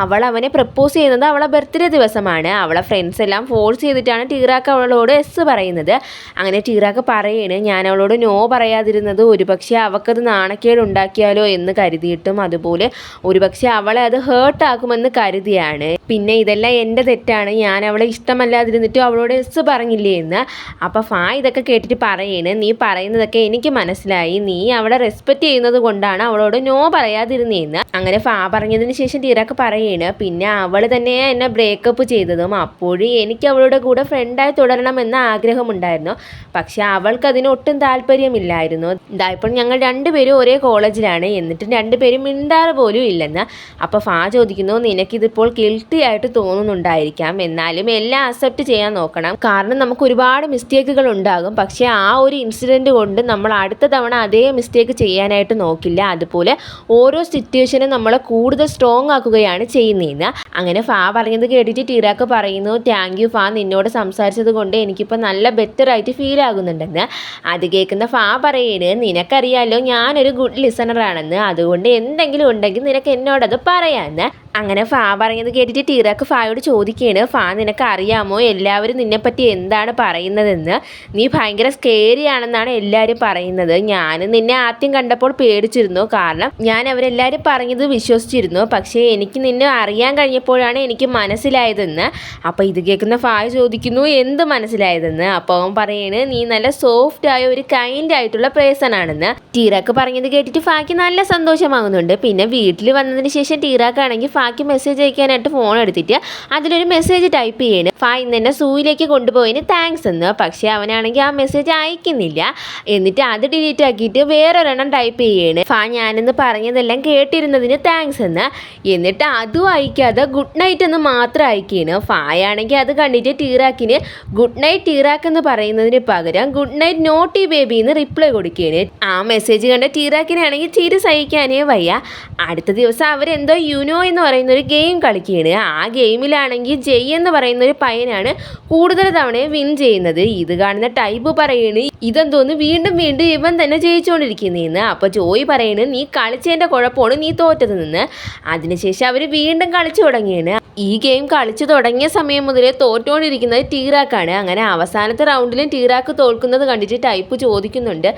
അവൾ അവനെ പ്രപ്പോസ് ചെയ്യുന്നത് അവളെ ബർത്ത്ഡേ ദിവസമാണ്. അവളെ ഫ്രണ്ട്സ് എല്ലാം ഫോഴ്സ് ചെയ്തിട്ടാണ് ടീറാക്ക് അവളോട് എസ് പറയുന്നത്. അങ്ങനെ ടീറാക്ക് പറയാണ് ഞാൻ അവളോട് നോ പറയാതിരുന്നത് ഒരുപക്ഷെ അവൾക്കത് നാണക്കേട് ഉണ്ടാക്കിയാലോ എന്ന് കരുതിയിട്ടും അതുപോലെ ഒരുപക്ഷെ അവളെ അത് ഹേർട്ടാക്കുമെന്ന് കരുതിയാണ്. പിന്നെ ഇതെല്ലാം എൻ്റെ തെറ്റാണ്, ഞാൻ അവളെ ഇഷ്ടമല്ലാതിരുന്നിട്ടും അവളോട് എസ് പറഞ്ഞില്ലേ എന്ന്. അപ്പോൾ ഫാ ഇതൊക്കെ കേട്ടിട്ട് പറയാണ് നീ പറയുന്നതൊക്കെ എനിക്ക് മനസ്സിലായി, നീ അവളെ റെസ്പെക്റ്റ് ചെയ്യുന്നത് കൊണ്ടാണ് അവളോട് നോ പറയാതിരുന്നേന്ന്. അങ്ങനെ ഫാ പറഞ്ഞതിന് ശേഷം ടീറാക്ക് പറയാണ് പിന്നെ അവൾ തന്നെയാണ് എന്നെ ബ്രേക്കപ്പ് ചെയ്തതും അപ്പോഴും എനിക്ക് അവളുടെ കൂടെ ഫ്രണ്ടായി തുടരണമെന്ന ആഗ്രഹമുണ്ടായിരുന്നു. പക്ഷെ അവൾക്ക് അതിന് ഒട്ടും താല്പര്യമില്ലായിരുന്നു. ഇപ്പോൾ ഞങ്ങൾ രണ്ടുപേരും ഒരേ കോളേജിലാണ്, എന്നിട്ടും രണ്ടുപേരും മിണ്ടാറ് പോലും ഇല്ലെന്ന്. അപ്പോൾ ഫാ ചോദിക്കുന്നു നിനക്കിതിപ്പോൾ ഗിൽറ്റി ആയിട്ട് തോന്നുന്നുണ്ടായിരിക്കാം, എന്നാലും എല്ലാം അക്സെപ്റ്റ് ചെയ്യാൻ നോക്കണം. കാരണം നമുക്ക് ഒരുപാട് മിസ്റ്റേക്കുകൾ ഉണ്ടാകും, പക്ഷേ ആ ഒരു ഇൻസിഡൻറ്റ് കൊണ്ട് നമ്മൾ അടുത്ത തവണ അതേ മിസ്റ്റേക്ക് ചെയ്യാനായിട്ട് നോക്കില്ല. അതുപോലെ ഓരോ സിറ്റുവേഷനും നമ്മളെ കൂടുതൽ സ്ട്രോങ് ആക്കുകയാണ് ചെയ്യുന്നതെന്ന്. അങ്ങനെ ഫാ പറഞ്ഞത് കേട്ടിട്ട് ടീറാക്ക് പറയുന്നു താങ്ക് യു ഫാ, നിന്നോട് സംസാരിച്ചത് കൊണ്ട് എനിക്കിപ്പോൾ നല്ല ബെറ്റർ ആയിട്ട് ഫീൽ ആകുന്നുണ്ടെന്ന്. അത് കേൾക്കുന്ന ഫാ പറയാണ് നിനക്കറിയാലോ ഞാനൊരു ഗുഡ് ലിസണറാണെന്ന്, അതുകൊണ്ട് എന്തെങ്കിലും ഉണ്ടെങ്കിൽ നിനക്ക് എന്നോടത് പറയാമെന്ന്. അങ്ങനെ ഫാ പറയുന്നത് കേട്ടിട്ട് ടീറാക്ക് ഫായോട് ചോദിക്കുകയാണ് ഫാ നിനക്ക് അറിയാമോ എല്ലാവരും നിന്നെപ്പറ്റി എന്താണ് പറയുന്നതെന്ന്, നീ ഭയങ്കര സ്കേരി ആണെന്നാണ് എല്ലാവരും പറയുന്നത്. ഞാൻ നിന്നെ ആദ്യം കണ്ടപ്പോൾ പേടിച്ചിരുന്നു, കാരണം ഞാൻ അവരെല്ലാവരും പറഞ്ഞത് വിശ്വസിച്ചിരുന്നു. പക്ഷേ എനിക്ക് നിന്നെ അറിയാൻ കഴിഞ്ഞപ്പോഴാണ് എനിക്ക് മനസ്സിലായതെന്ന്. അപ്പോൾ ഇത് കേൾക്കുന്ന ഫാ ചോദിക്കുന്നു എന്ത് മനസ്സിലായതെന്ന്. അപ്പോൾ അവൻ പറയാണ് നീ നല്ല സോഫ്റ്റ് ആയ ഒരു കൈൻഡ് ആയിട്ടുള്ള പേഴ്സൺ ആണെന്ന്. ടീറാക്ക് പറഞ്ഞത് കേട്ടിട്ട് ഫാക്ക് നല്ല സന്തോഷമാകുന്നുണ്ട്. പിന്നെ വീട്ടിൽ വന്നതിന് ശേഷം ടീറാക്ക് ആണെങ്കിൽ ഫാക്ക് മെസ്സേജ് അയക്കാനായിട്ട് ഫോൺ എടുത്തിട്ട് അതിലൊരു മെസ്സേജ് ടൈപ്പ് ചെയ്യണം ഫാ ഇന്ന് എന്നെ സൂയിലേക്ക് കൊണ്ടുപോയതിന് താങ്ക്സ് എന്ന്. പക്ഷേ അവനാണെങ്കിൽ ആ മെസ്സേജ് അയക്കുന്നില്ല. എന്നിട്ട് അത് ഡിലീറ്റ് ആക്കിയിട്ട് വേറൊരെണ്ണം ടൈപ്പ് ചെയ്യണം ഫാ ഞാനെന്ന് പറഞ്ഞതെല്ലാം കേട്ടിരുന്നതിന് താങ്ക്സ് എന്ന്. എന്നിട്ട് അതും അയക്കാതെ ഗുഡ് നൈറ്റ് എന്ന് മാത്രം അയക്കുകയാണ്. ഫായാണെങ്കിൽ അത് കണ്ടിട്ട് ടീറാക്കിന് ഗുഡ് നൈറ്റ് ടീറാക്ക് എന്ന് പറയുന്നതിന് പകരം ഗുഡ് നൈറ്റ് നോട്ടി ബേബി എന്ന് റിപ്ലൈ കൊടുക്കുകയാണ്. ആ മെസ്സേജ് കണ്ട ടീറാക്കിനാണെങ്കിൽ ചിരി സഹിക്കാനേ വയ്യ. അടുത്ത ദിവസം അവരെന്തോ യുനോ എന്ന് പറയുന്ന ഒരു ഗെയിം കളിക്കുകയാണ്. ആ ഗെയിമിലാണെങ്കിൽ ജയ് എന്ന് പറയുന്ന ഒരു പയ്യനാണ് കൂടുതൽ തവണ വിൻ ചെയ്യുന്നത്. ഇത് കാണുന്ന ടൈപ്പ് പറയണ് ഇതെന്തോന്ന് വീണ്ടും വീണ്ടും ഇവൻ തന്നെ ജയിച്ചുകൊണ്ടിരിക്കുന്നതെന്ന്. അപ്പോൾ ജോയി പറയണ് നീ കളിച്ചതിൻ്റെ കുഴപ്പമാണ് നീ തോറ്റത് നിന്ന്. അതിനുശേഷം അവർ വീണ്ടും കളിച്ചു തുടങ്ങിയാണ്. ഈ ഗെയിം കളിച്ചു തുടങ്ങിയ സമയം മുതലേ തോറ്റുകൊണ്ടിരിക്കുന്നത് ടീറാക്കാണ്. അങ്ങനെ അവസാനത്തെ റൗണ്ടിലും ടീറാക്ക് തോൽക്കുന്നത് കണ്ടിട്ട് ടൈപ്പ് ചോദിക്കുന്നുണ്ട്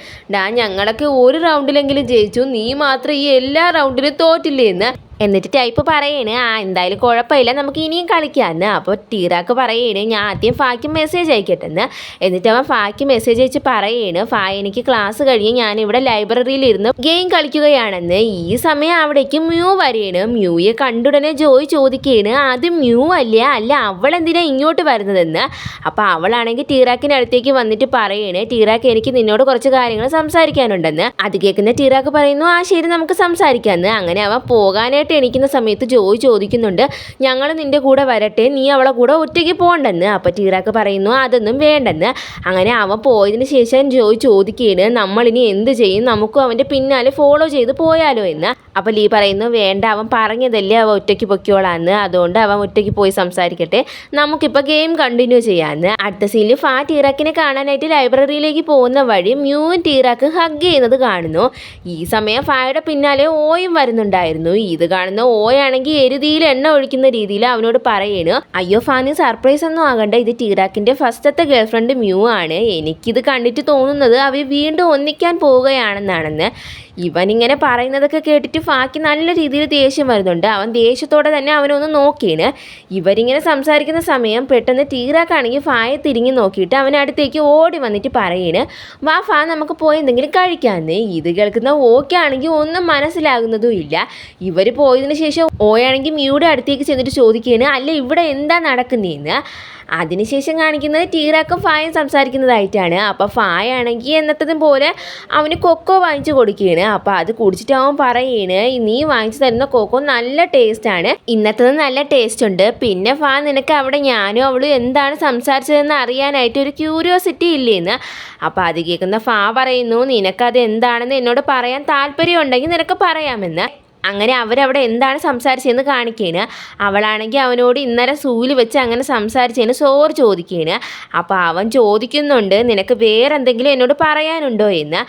ഞങ്ങളൊക്കെ ഒരു റൗണ്ടിലെങ്കിലും ജയിച്ചു, നീ മാത്രം ഈ എല്ലാ റൗണ്ടിലും തോറ്റില്ലേ എന്ന്. എന്നിട്ട് ടൈപ്പ് പറയണേ എന്തായാലും കുഴപ്പമില്ല നമുക്ക് ഇനിയും കളിക്കാമെന്ന്. അപ്പോൾ ടീറാക്ക് പറയണേ ഞാൻ ആദ്യം ഫാക്ക് മെസ്സേജ് അയക്കട്ടെന്ന്. എന്നിട്ട് അവൻ ഫാക്ക് മെസ്സേജ് അയച്ച് പറയണ് ഫാ എനിക്ക് ക്ലാസ് കഴിഞ്ഞ് ഞാനിവിടെ ലൈബ്രറിയിൽ ഇരുന്ന് ഗെയിം കളിക്കുകയാണെന്ന്. ഈ സമയം അവിടേക്ക് മ്യൂ വരെയാണ്. മ്യൂയെ കണ്ടുടനെ ജോയി ചോദിക്കുകയാണ് അത് മ്യൂ അല്ല അവളെന്തിനാ ഇങ്ങോട്ട് വരുന്നതെന്ന്. അപ്പോൾ അവളാണെങ്കിൽ ടീറാക്കിൻ്റെ അടുത്തേക്ക് വന്നിട്ട് പറയണേ ടീറാക്ക് എനിക്ക് നിന്നോട് കുറച്ച് കാര്യങ്ങൾ സംസാരിക്കാനുണ്ടെന്ന്. അത് കേൾക്കുന്ന ടീറാക്ക് പറയുന്നു ശരി നമുക്ക് സംസാരിക്കാമെന്ന്. അങ്ങനെ അവൻ പോകാനായിട്ട് എണീക്കുന്ന സമയത്ത് ജോയി ചോദിക്കുന്നുണ്ട് ഞങ്ങൾ നിൻ്റെ കൂടെ വരട്ടെ, നീ അവളെ കൂടെ ഒറ്റയ്ക്ക് പോകണ്ടെന്ന്. അപ്പോൾ ടീറാക്ക് പറയുന്നു അതൊന്നും വേണ്ടെന്ന്. അങ്ങനെ അവൻ പോയതിന് ശേഷം ജോയി ചോദിക്കുകയാണ് നമ്മളിനി എന്ത് ചെയ്യും, നമുക്കും അവൻ്റെ പിന്നാലെ ഫോളോ ചെയ്ത് പോയാലോ എന്ന്. അപ്പോൾ ലീ പറയുന്നു വേണ്ട അവൻ പറഞ്ഞതല്ലേ അവൻ ഒറ്റയ്ക്ക് പൊയ്ക്കോളാന്ന്, അതുകൊണ്ട് അവൻ ഒറ്റയ്ക്ക് പോയി സംസാരിക്കട്ടെ, നമുക്കിപ്പോൾ ഗെയിം കണ്ടിന്യൂ ചെയ്യാമെന്ന്. അടുത്ത സീനിൽ ഫാ ടീറാക്കിനെ കാണാനായിട്ട് ലൈബ്രറിയിലേക്ക് പോകുന്ന വഴി മ്യൂവും ടീറാക്ക് ഹഗ് ചെയ്യുന്നത് കാണുന്നു. ഈ സമയം ഫായുടെ പിന്നാലെ ഓയും വരുന്നുണ്ടായിരുന്നു. ഇത് കാണുന്ന ഓയാണെങ്കിൽ എരുതിയിൽ എണ്ണ ഒഴിക്കുന്ന രീതിയിൽ അവനോട് പറയണു അയ്യോ ഫാനി സർപ്രൈസ് ഒന്നും ആകണ്ട, ഇത് ടീറാക്കിൻ്റെ ഫസ്റ്റത്തെ ഗേൾഫ്രണ്ട് മ്യൂ ആണ്, എനിക്കിത് കണ്ടിട്ട് തോന്നുന്നത് അവർ വീണ്ടും ഒന്നിക്കാൻ പോവുകയാണെന്നാണെന്ന്. ഇവനിങ്ങനെ പറയുന്നതൊക്കെ കേട്ടിട്ട് ഫാക്ക് നല്ല രീതിയിൽ ദേഷ്യം വരുന്നുണ്ട്. അവൻ ദേഷ്യത്തോടെ തന്നെ അവനൊന്ന് നോക്കിയാണ്. ഇവരിങ്ങനെ സംസാരിക്കുന്ന സമയം പെട്ടെന്ന് ടീറാക്കാണെങ്കിൽ ഫായെ തിരിഞ്ഞ് നോക്കിയിട്ട് അവനടുത്തേക്ക് ഓടി വന്നിട്ട് പറയണ് വാ ഫാ നമുക്ക് പോയി എന്തെങ്കിലും കഴിക്കാമെന്ന്. ഇത് കേൾക്കുന്ന ഓക്കാണെങ്കിൽ ഒന്നും മനസ്സിലാകുന്നതും ഇല്ല. ഇവർ പോയതിനു ശേഷം ഓയാണെങ്കിൽ മ്യൂയുടെ അടുത്തേക്ക് ചെന്നിട്ട് ചോദിക്കുകയാണ് അല്ല ഇവിടെ എന്താ നടക്കുന്നതെന്ന്. അതിനുശേഷം കാണിക്കുന്നത് ടീറാക്കും ഫായും സംസാരിക്കുന്നതായിട്ടാണ്. അപ്പോൾ ഫായാണെങ്കിൽ എന്നത്തതും പോലെ അവന് കൊക്കോ വാങ്ങിച്ചു കൊടുക്കുകയാണ്. അപ്പോൾ അത് കുടിച്ചിട്ട് അവൻ പറയാണ് നീ വാങ്ങിച്ചു തരുന്ന കൊക്കോ നല്ല ടേസ്റ്റാണ്, ഇന്നത്തത് നല്ല ടേസ്റ്റ് ഉണ്ട്, പിന്നെ ഫാ നിനക്ക് അവിടെ ഞാനും അവളും എന്താണ് സംസാരിച്ചതെന്ന് അറിയാനായിട്ട് ഒരു ക്യൂരിയോസിറ്റി ഇല്ലേന്ന്. അപ്പോൾ അത് കേൾക്കുന്ന ഫാ പറയുന്നു നിനക്കത് എന്താണെന്ന് എന്നോട് പറയാൻ താല്പര്യം ഉണ്ടെങ്കിൽ നിനക്ക് പറയാമെന്ന്. അങ്ങനെ അവരവിടെ എന്താണ് സംസാരിച്ചതെന്ന് കാണിക്കുകയാണ്. അവളാണെങ്കിൽ അവനോട് ഇന്നലെ സൂല് വെച്ച് അങ്ങനെ സംസാരിച്ചതിന് സോറി ചോദിക്കുകയാണ്. അപ്പോൾ അവൻ ചോദിക്കുന്നുണ്ട് നിനക്ക് വേറെ എന്തെങ്കിലും എന്നോട് പറയാനുണ്ടോ എന്ന്.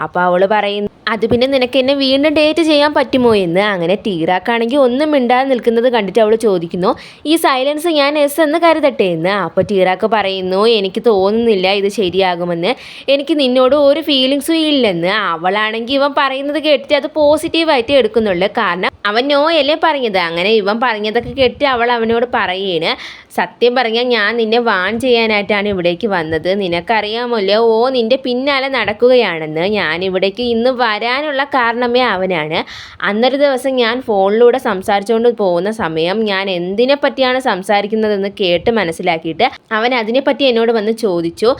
അപ്പോൾ അവൾ പറയുന്നു അത് പിന്നെ നിനക്ക് എന്നെ വീണ്ടും ഡേറ്റ് ചെയ്യാൻ പറ്റുമോ എന്ന്. അങ്ങനെ ടീറാക്കാണെങ്കിൽ ഒന്നും മിണ്ടാതെ നിൽക്കുന്നത് കണ്ടിട്ട് അവൾ ചോദിക്കുന്നു ഈ സൈലൻസ് ഞാൻ എസ് എന്ന് കരുതട്ടെ എന്ന്. അപ്പോൾ ടീറാക്ക് പറയുന്നു എനിക്ക് തോന്നുന്നില്ല ഇത് ശരിയാകുമെന്ന്, എനിക്ക് നിന്നോട് ഒരു ഫീലിങ്സും ഇല്ലെന്ന്. അവളാണെങ്കിൽ ഇവൻ പറയുന്നത് കേട്ടിട്ട് അത് പോസിറ്റീവായിട്ട് എടുക്കുന്നുള്ളൂ. കാരണം അവൻ നോ അല്ലേ പറഞ്ഞത്. അങ്ങനെ ഇവൻ പറഞ്ഞതൊക്കെ കേട്ട് അവൾ അവനോട് പറയുകയാണ് സത്യം പറഞ്ഞാൽ ഞാൻ നിന്നെ വാൺ ചെയ്യാനായിട്ടാണ് ഇവിടേക്ക് വന്നത്. നിനക്കറിയാമല്ലോ നിൻ്റെ പിന്നാലെ നടക്കുകയാണെന്ന്. ഞാൻ ഇവിടേക്ക് ഇന്ന് വരാനുള്ള കാരണമേ അവനാണ്. അന്നൊരു ദിവസം ഞാൻ ഫോണിലൂടെ സംസാരിച്ചുകൊണ്ട് പോകുന്ന സമയം ഞാൻ എന്തിനെ പറ്റിയാണ് സംസാരിക്കുന്നതെന്ന് കേട്ട് മനസ്സിലാക്കിയിട്ട് അവൻ അതിനെപ്പറ്റി എന്നോട് വന്ന് ചോദിച്ചു.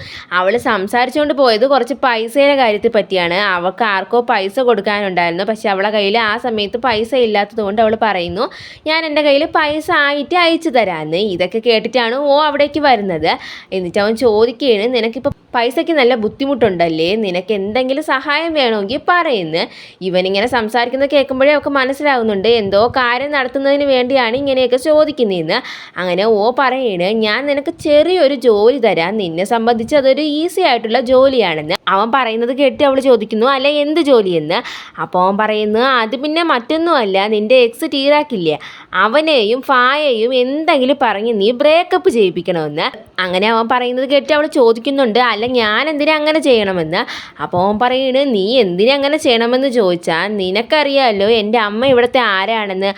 അവൾ സംസാരിച്ചുകൊണ്ട് പോയത് കുറച്ച് പൈസയുടെ കാര്യത്തെ പറ്റിയാണ്. അവൾക്ക് ആർക്കോ പൈസ കൊടുക്കാനുണ്ടായിരുന്നു. പക്ഷെ അവളെ കയ്യിൽ ആ സമയത്ത് പൈസ ഇല്ലാത്തത് കൊണ്ട് അവൾ പറയുന്നു ഞാൻ എൻ്റെ കയ്യിൽ പൈസ ആയിട്ട് അയച്ചു തരാമെന്ന്. ഇതൊക്കെ കേട്ടിട്ടാണ് അവിടേക്ക് വരുന്നത്. എന്നിട്ട് അവൻ ചോദിക്കുകയാണ് നിനക്കിപ്പോൾ പൈസയ്ക്ക് നല്ല ബുദ്ധിമുട്ടുണ്ടല്ലേ, നിനക്ക് എന്തെങ്കിലും സഹായം വേണമെങ്കിൽ പറയുന്നു. ഇവനിങ്ങനെ സംസാരിക്കുന്നത് കേൾക്കുമ്പോഴേ അവൾക്ക് മനസ്സിലാകുന്നുണ്ട് എന്തോ കാര്യം നടത്തുന്നതിന് വേണ്ടിയാണ് ഇങ്ങനെയൊക്കെ ചോദിക്കുന്നതെന്ന്. അങ്ങനെ പറയണ് ഞാൻ നിനക്ക് ചെറിയൊരു ജോലി തരാം, നിന്നെ സംബന്ധിച്ച് അതൊരു ഈസി ആയിട്ടുള്ള ജോലിയാണെന്ന്. അവൻ പറയുന്നത് കേട്ട് അവൾ ചോദിക്കുന്നു അല്ല എന്ത് ജോലിയെന്ന്. അപ്പോൾ അവൻ പറയുന്നു അത് പിന്നെ മറ്റൊന്നുമല്ല നിൻ്റെ എക്സ് ടീറാക്കില്ലേ അവനെയും ഫായയും എന്തെങ്കിലും പറഞ്ഞ് നീ ബ്രേക്കപ്പ് ചെയ്യിപ്പിക്കണമെന്ന്. അങ്ങനെ അവൻ പറയുന്നത് കേട്ട് അവൾ ചോദിക്കുന്നുണ്ട് അല്ല ഞാൻ എന്തിനാ അങ്ങനെ ചെയ്യണമെന്ന്. അപ്പോൾ അവൻ പറയുന്നത് നീ എന്തിനാ അങ്ങനെ ചെയ്യണമെന്ന് ചോദിച്ചാൽ നിനക്കറിയാമല്ലോ എൻ്റെ അമ്മ ഇവിടുത്തെ ആരാണെന്ന്,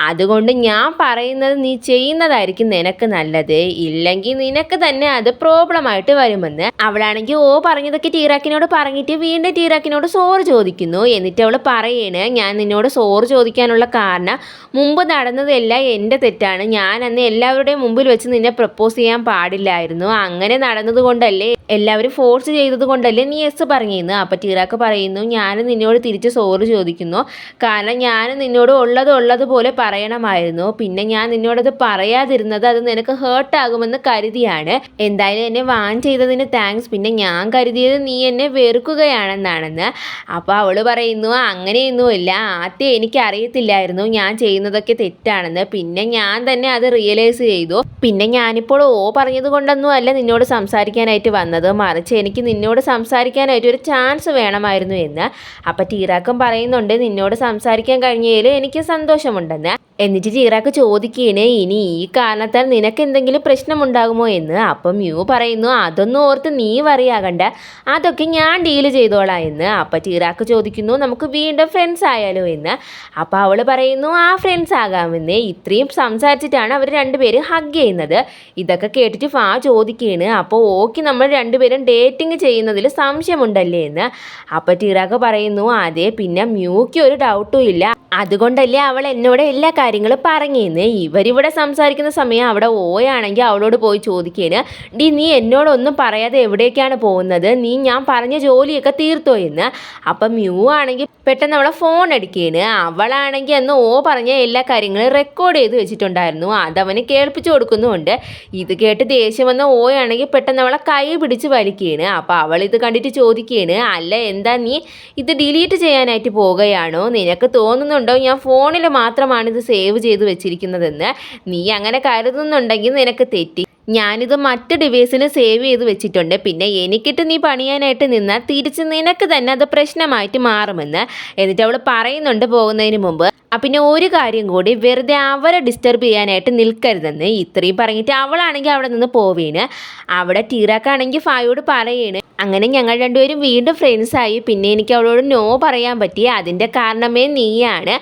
അതുകൊണ്ട് ഞാൻ പറയുന്നത് നീ ചെയ്യുന്നതായിരിക്കും നിനക്ക് നല്ലത്, ഇല്ലെങ്കിൽ നിനക്ക് തന്നെ അത് പ്രോബ്ലമായിട്ട് വരുമെന്ന്. അവളാണെങ്കിൽ പറഞ്ഞതൊക്കെ ടീറാക്കിനോട് പറഞ്ഞിട്ട് വീണ്ടും ടീറാക്കിനോട് സോറി ചോദിക്കുന്നു. എന്നിട്ട് അവൾ പറയണ് ഞാൻ നിന്നോട് സോറി ചോദിക്കാനുള്ള കാരണം മുമ്പ് നടന്നതെല്ലാം എൻ്റെ തെറ്റാണ്, ഞാൻ അന്ന് എല്ലാവരുടെയും മുമ്പിൽ വെച്ച് നിന്നെ പ്രപ്പോസ് ചെയ്യാൻ പാടില്ലായിരുന്നു, അങ്ങനെ നടന്നത് കൊണ്ടല്ലേ എല്ലാവരും ഫോഴ്സ് ചെയ്തത് കൊണ്ടല്ലേ നീ എസ് പറഞ്ഞിരുന്നു. അപ്പോൾ ടീറാക്ക് പറയുന്നു ഞാൻ നിന്നോട് തിരിച്ച് സോറി ചോദിക്കുന്നു, കാരണം ഞാൻ നിന്നോട് ഉള്ളതുപോലെ പറയണമായിരുന്നു, പിന്നെ ഞാൻ നിന്നോടത് പറയാതിരുന്നത് അത് നിനക്ക് ഹേർട്ടാകുമെന്ന് കരുതിയാണ്. എന്തായാലും എന്നെ വാൺ ചെയ്തതിന് താങ്ക്സ്, പിന്നെ ഞാൻ കരുതിയത് നീ എന്നെ വെറുക്കുകയാണെന്നാണെന്ന്. അപ്പോൾ അവൾ പറയുന്നു അങ്ങനെയൊന്നുമില്ല, ആദ്യം എനിക്കറിയത്തില്ലായിരുന്നു ഞാൻ ചെയ്യുന്നതൊക്കെ തെറ്റാണെന്ന്, പിന്നെ ഞാൻ തന്നെ അത് റിയലൈസ് ചെയ്തു, പിന്നെ ഞാനിപ്പോൾ പറഞ്ഞത് കൊണ്ടൊന്നും അല്ല നിന്നോട് സംസാരിക്കാനായിട്ട് വന്നത്, മറിച്ച് എനിക്ക് നിന്നോട് സംസാരിക്കാനായിട്ട് ഒരു ചാൻസ് വേണമായിരുന്നു എന്ന്. അപ്പം ടീറാക്കും പറയുന്നുണ്ട് നിന്നോട് സംസാരിക്കാൻ കഴിഞ്ഞതിൽ എനിക്ക് സന്തോഷമുണ്ടെന്ന്. എന്നിട്ട് ടീറാക്ക് ചോദിക്കുകയാണ് ഇനി ഈ കാരണത്താൽ നിനക്ക് എന്തെങ്കിലും പ്രശ്നമുണ്ടാകുമോ എന്ന്. അപ്പം മ്യൂ പറയുന്നു അതൊന്നും ഓർത്ത് നീ വറിയാകണ്ട, അതൊക്കെ ഞാൻ ഡീൽ ചെയ്തോളാം എന്ന്. അപ്പം ടീറാക്ക് ചോദിക്കുന്നു നമുക്ക് വീണ്ടും ഫ്രണ്ട്സ് ആയാലോ എന്ന്. അപ്പോൾ അവൾ പറയുന്നു ആ ഫ്രണ്ട്സ് ആകാമെന്ന്. ഇത്രയും സംസാരിച്ചിട്ടാണ് അവർ രണ്ടുപേരും ഹഗ് ചെയ്യുന്നത്. ഇതൊക്കെ കേട്ടിട്ട് ഫാ ചോദിക്കുകയാണ് അപ്പോൾ നമ്മൾ രണ്ടുപേരും ഡേറ്റിംഗ് ചെയ്യുന്നതിൽ സംശയമുണ്ടല്ലേ എന്ന്. അപ്പോൾ ടീറാക്ക് പറയുന്നു അതെ, പിന്നെ മ്യൂക്ക് ഒരു ഡൗട്ടും ഇല്ല, അതുകൊണ്ടല്ലേ അവൾ എന്നോട് എല്ലാ കാര്യങ്ങളും പറഞ്ഞേന്ന്. ഇവരിവിടെ സംസാരിക്കുന്ന സമയം അവിടെ ആണെങ്കിൽ അവളോട് പോയി ചോദിക്കുകയാണ് നീ എന്നോടൊന്നും പറയാതെ എവിടേക്കാണ് പോകുന്നത്, നീ ഞാൻ പറഞ്ഞ ജോലിയൊക്കെ തീർത്തോ എന്ന്. അപ്പം മ്യൂ ആണെങ്കിൽ പെട്ടെന്ന് അവളെ ഫോൺ അടിക്കുകയാണ്. അവളാണെങ്കിൽ അന്ന് പറഞ്ഞ എല്ലാ കാര്യങ്ങളും റെക്കോർഡ് ചെയ്ത് വെച്ചിട്ടുണ്ടായിരുന്നു, അതവന് കേൾപ്പിച്ചു കൊടുക്കുന്നുമുണ്ട്. ഇത് കേട്ട് ദേഷ്യം വന്ന ആണെങ്കിൽ പെട്ടെന്ന് അവളെ കൈ പിടിച്ച് വലിക്കുകയാണ്. അപ്പോൾ അവൾ ഇത് കണ്ടിട്ട് ചോദിക്കുകയാണ് അല്ല എന്താ നീ ഇത് ഡിലീറ്റ് ചെയ്യാനായിട്ട് പോവുകയാണോ, നിനക്ക് തോന്നുന്നുണ്ടോ ഞാൻ ഫോണിൽ മാത്രമാണ് ഇത് സേവ് ചെയ്ത് വെച്ചിരിക്കുന്നതെന്ന്. നീ അങ്ങനെ കരുതുന്നുണ്ടെങ്കിൽ നിനക്ക് തെറ്റി, ഞാനിത് മറ്റ് ഡിവൈസിന് സേവ് ചെയ്ത് വെച്ചിട്ടുണ്ട്, പിന്നെ എനിക്കിട്ട് നീ പണിയാനായിട്ട് നിന്നാൽ തിരിച്ച് നിനക്ക് തന്നെ അത് പ്രശ്നമായിട്ട് മാറുമെന്ന്. എന്നിട്ട് അവൾ പറയുന്നുണ്ട് പോകുന്നതിന് മുമ്പ് പിന്നെ ഒരു കാര്യം കൂടി, വെറുതെ അവരെ ഡിസ്റ്റർബ് ചെയ്യാനായിട്ട് നിൽക്കരുതെന്ന്. ഇത്രയും പറഞ്ഞിട്ട് അവളാണെങ്കിൽ അവിടെ നിന്ന് പോവേണ്. അവിടെ ടീറാക്കാണെങ്കിൽ ഫായോട് പറയാണ് അങ്ങനെ ഞങ്ങൾ രണ്ടുപേരും വീണ്ടും ഫ്രണ്ട്സായി, പിന്നെ എനിക്ക് അവളോട് നോ പറയാൻ പറ്റി, അതിൻ്റെ കാരണമേ നീയാണ്,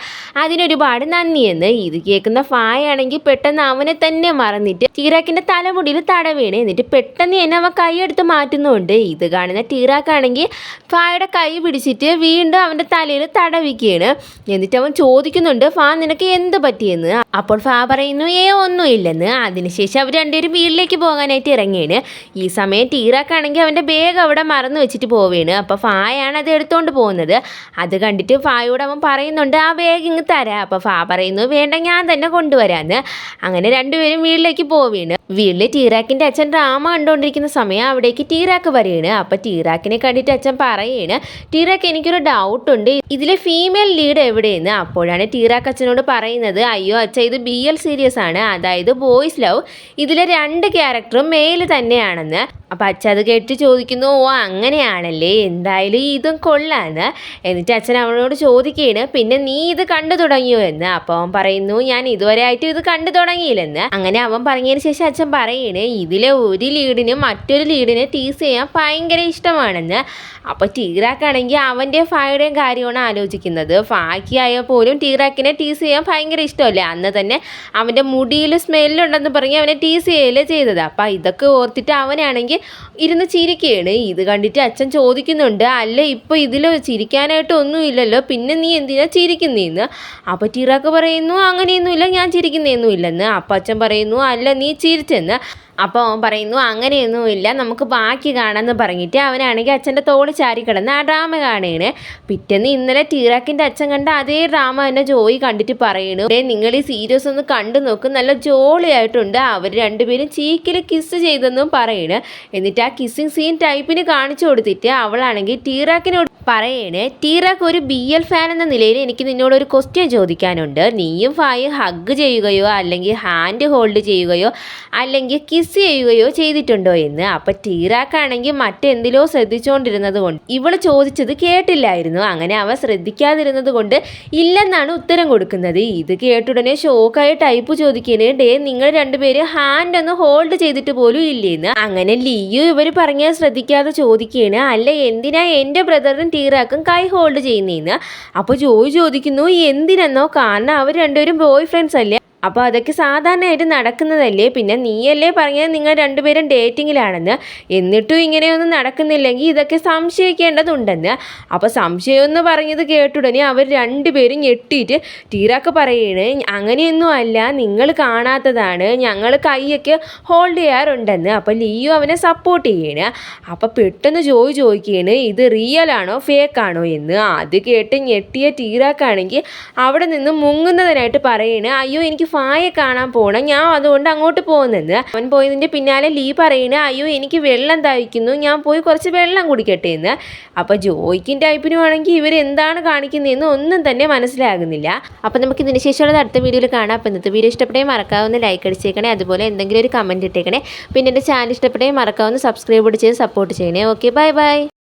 അതിനൊരുപാട് നന്ദിയെന്ന്. ഇത് കേൾക്കുന്ന ഫായാണെങ്കിൽ പെട്ടെന്ന് അവനെ തന്നെ മറന്നിട്ട് ടീറാക്കിൻ്റെ തലമുടിയിൽ തടവേണ്. എന്നിട്ട് പെട്ടെന്ന് തന്നെ അവൻ കൈയെടുത്ത് മാറ്റുന്നുണ്ട്. ഇത് കാണുന്ന ടീറാക്കാണെങ്കിൽ ഫായുടെ കൈ പിടിച്ചിട്ട് വീണ്ടും അവൻ്റെ തലയിൽ തടവിക്കുകയാണ്. എന്നിട്ട് അവൻ ചോദിക്കുന്നുണ്ട് ഫാ നിനക്ക് എന്ത് പറ്റിയെന്ന്. അപ്പോൾ ഫാ പറയുന്നു ഒന്നുമില്ലെന്ന്. അതിനുശേഷം അവർ രണ്ടുപേരും വീട്ടിലേക്ക് പോകാനായിട്ട് ഇറങ്ങിയാണ്. ഈ സമയം ടീറാക്കാണെങ്കിൽ അവൻ്റെ ബാഗ് അവിടെ മറന്നു വെച്ചിട്ട് പോവുകയാണ്. അപ്പോൾ ഫായാണ് അത് എടുത്തുകൊണ്ട് പോകുന്നത്. അത് കണ്ടിട്ട് ഫായോട് അവൻ പറയുന്നുണ്ട് ആ ബാഗ് ഇങ്ങ് തരാം. അപ്പോൾ ഫാ പറയുന്നു വേണ്ട ഞാൻ തന്നെ കൊണ്ടുവരാമെന്ന്. അങ്ങനെ രണ്ടുപേരും വീട്ടിലേക്ക് പോവുകയാണ്. വീട്ടിൽ ടീറാക്കിൻ്റെ അച്ഛൻ ഡ്രാമ കണ്ടുകൊണ്ടിരിക്കുന്ന സമയം അവിടേക്ക് ടീറാക്ക് വരികയാണ്. അപ്പം ടീറാക്കിനെ കണ്ടിട്ട് അച്ഛൻ പറയുകയാണ്, ടീറാക്ക് എനിക്കൊരു ഡൗട്ടുണ്ട്, ഇതിലെ ഫീമെയിൽ ലീഡ് എവിടെയെന്ന്. അപ്പോഴാണ് ടീറാക്ക് അച്ഛനോട് പറയുന്നത്, അയ്യോ അച്ഛ ഇത് BL സീരീസ് ആണ്, അതായത് ബോയ്സ് ലവ്. ഇതിലെ 2 ക്യാരക്ടറും മെയിൽ തന്നെയാണെന്ന്. അപ്പം അച്ഛൻ അത് കേട്ട് ചോദിക്കുന്നു, ഓ അങ്ങനെയാണല്ലേ, എന്തായാലും ഇതും കൊള്ളാന്ന്. എന്നിട്ട് അച്ഛൻ അവനോട് ചോദിക്കുകയാണ്, പിന്നെ നീ ഇത് കണ്ടു തുടങ്ങിയോ എന്ന്. അപ്പോൾ അവൻ പറയുന്നു, ഞാൻ ഇതുവരെ ആയിട്ട് ഇത് കണ്ടു തുടങ്ങിയില്ലെന്ന്. അങ്ങനെ അവൻ പറഞ്ഞതിന് ശേഷം അച്ഛൻ പറയണേ, ഇതിലെ ഒരു ലീഡിനും മറ്റൊരു ലീഡിനെ ടീസ് ചെയ്യാൻ ഭയങ്കര ഇഷ്ടമാണെന്ന്. അപ്പോൾ ടീറാക്കാണെങ്കിൽ അവൻ്റെ ഫായുടെയും കാര്യമാണ് ആലോചിക്കുന്നത്. ഫാക്കിയായാൽ പോലും ടീറാക്കിനെ ടീസ് ചെയ്യാൻ ഭയങ്കര ഇഷ്ടമല്ലേ. അന്ന് തന്നെ അവൻ്റെ മുടിയിൽ സ്മെല്ലുണ്ടെന്ന് പറഞ്ഞ് അവനെ ടീസ് ചെയ്യല്ലേ ചെയ്തത്. അപ്പോൾ ഇതൊക്കെ ഓർത്തിട്ട് അവനാണെങ്കിൽ ഇരുന്ന് ചിരിക്കുകയാണ്. ഇത് കണ്ടിട്ട് അച്ഛൻ ചോദിക്കുന്നുണ്ട്, അല്ല ഇപ്പോൾ ഇതിൽ ചിരിക്കാനായിട്ട് ഒന്നുമില്ലല്ലോ, പിന്നെ നീ എന്തിനാ ചിരിക്കുന്നതെന്ന്. അപ്പോൾ ടീറാക്ക് പറയുന്നു, അങ്ങനെയൊന്നുമില്ല, ഞാൻ ചിരിക്കുന്നതൊന്നുമില്ലെന്ന്. അപ്പം അച്ഛൻ പറയുന്നു, അല്ല നീ ചിരിച്ചെന്ന്. അപ്പോൾ അവൻ പറയുന്നു, അങ്ങനെയൊന്നുമില്ല, നമുക്ക് ബാക്കി കാണാമെന്ന് പറഞ്ഞിട്ട് അവനാണെങ്കിൽ അച്ഛൻ്റെ തോള് ചാരി കിടന്ന് ആ ഡ്രാമ കാണുകയാണ്. പിറ്റേന്ന് ഇന്നലെ ടീറാക്കിൻ്റെ അച്ഛൻ കണ്ട അതേ ഡ്രാമ തന്നെ ജോയി കണ്ടിട്ട് പറയണു, നിങ്ങൾ ഈ സീരീസ് ഒന്ന് കണ്ടു നോക്ക്, നല്ല ജോളിയായിട്ടുണ്ട്, അവർ രണ്ടുപേരും ചീക്കിൽ കിസ് ചെയ്തെന്നും പറയണ്. എന്നിട്ട് ആ കിസ്സിങ് സീൻ ടൈപ്പിന് കാണിച്ചു കൊടുത്തിട്ട് അവളാണെങ്കിൽ ടീറാക്കിനോട് പറയണേ, ടീറാക്ക് ഒരു BL ഫാൻ എന്ന നിലയിൽ എനിക്ക് നിന്നോട് ഒരു ക്വസ്റ്റ്യൻ ചോദിക്കാനുണ്ട്. നീയും ഫായും ഹഗ് ചെയ്യുകയോ അല്ലെങ്കിൽ ഹാൻഡ് ഹോൾഡ് ചെയ്യുകയോ അല്ലെങ്കിൽ കിസ് ചെയ്യുകയോ ചെയ്തിട്ടുണ്ടോ എന്ന്. അപ്പം ടീറാക്കാണെങ്കിൽ മറ്റെന്തിലോ ശ്രദ്ധിച്ചുകൊണ്ടിരുന്നത് കൊണ്ട് ഇവൾ ചോദിച്ചത് കേട്ടില്ലായിരുന്നു. അങ്ങനെ അവ ശ്രദ്ധിക്കാതിരുന്നത് കൊണ്ട് ഇല്ലെന്നാണ് ഉത്തരം കൊടുക്കുന്നത്. ഇത് കേട്ടുടനെ ഷോക്കായി ടൈപ്പ് ചോദിക്കുന്നത്, ഡേ നിങ്ങൾ രണ്ടുപേര് ഹാൻഡ് ഒന്ന് ഹോൾഡ് ചെയ്തിട്ട് പോലും ഇല്ലേന്ന്. അങ്ങനെ ലിയു ഇവർ പറഞ്ഞാൽ ശ്രദ്ധിക്കാതെ ചോദിക്കുകയാണ്, അല്ല എന്തിനാ എൻ്റെ ബ്രദറിനും ടീറാക്കും കൈ ഹോൾഡ് ചെയ്യുന്നതെന്ന്. അപ്പോൾ ജോയി ചോദിക്കുന്നു, എന്തിനെന്നോ, കാരണം അവർ രണ്ടുപേരും ബോയ് ഫ്രണ്ട്സ് അല്ലേ, അപ്പോൾ അതൊക്കെ സാധാരണയായിട്ട് നടക്കുന്നതല്ലേ, പിന്നെ നീയല്ലേ പറഞ്ഞത് നിങ്ങൾ രണ്ടുപേരും ഡേറ്റിങ്ങിലാണെന്ന്, എന്നിട്ടും ഇങ്ങനെയൊന്നും നടക്കുന്നില്ലെങ്കിൽ ഇതൊക്കെ സംശയിക്കേണ്ടതുണ്ടെന്ന്. അപ്പോൾ സംശയമെന്ന് പറഞ്ഞത് കേട്ടുടനെ അവർ രണ്ടുപേരും ഞെട്ടിയിട്ട് ടീറാക്ക് പറയണേ, അങ്ങനെയൊന്നും അല്ല, നിങ്ങൾ കാണാത്തതാണ്, ഞങ്ങൾ കൈയൊക്കെ ഹോൾഡ് ചെയ്യാറുണ്ടെന്ന്. അപ്പോൾ ലിയു അവനെ സപ്പോർട്ട് ചെയ്യണ്. അപ്പോൾ പെട്ടെന്ന് ജോയി ചോദിക്കുകയാണ്, ഇത് റിയൽ ആണോ ഫേക്ക് ആണോ എന്ന്. അത് കേട്ട് ഞെട്ടിയ ടീറാക്കാണെങ്കിൽ അവിടെ നിന്ന് മുങ്ങുന്നതിനായിട്ട് പറയണ്, അയ്യോ എനിക്ക് ഫായെ കാണാൻ പോകണം, ഞാൻ അതുകൊണ്ട് അങ്ങോട്ട് പോകുന്നത്. അവൻ പോയതിൻ്റെ പിന്നാലെ ലീ പറയണ, അയ്യോ എനിക്ക് വെള്ളം ദാഹിക്കുന്നു, ഞാൻ പോയി കുറച്ച് വെള്ളം കുടിക്കട്ടെ എന്ന്. അപ്പോൾ ജോയ്ക്കും ടൈപ്പിനും ആണെങ്കിൽ ഇവർ എന്താണ് കാണിക്കുന്നതെന്ന് ഒന്നും തന്നെ മനസ്സിലാകുന്നില്ല. അപ്പോൾ നമുക്ക് ഇതിന് ശേഷമുള്ളത് അടുത്ത വീഡിയോയിൽ കാണാം. അപ്പോൾ ഇന്നത്തെ വീഡിയോ ഇഷ്ടപ്പെട്ടേ മറക്കാവുന്ന ലൈക്ക് അടിച്ചേക്കണേ, അതുപോലെ എന്തെങ്കിലും ഒരു കമൻറ്റ് ഇട്ടേക്കണേ. പിന്നെ എൻ്റെ ചാനൽ ഇഷ്ടപ്പെട്ടേ മറക്കാവുന്ന സബ്സ്ക്രൈബ് ചെയ്ത് സപ്പോർട്ട് ചെയ്യണേ. Okay, bye bye.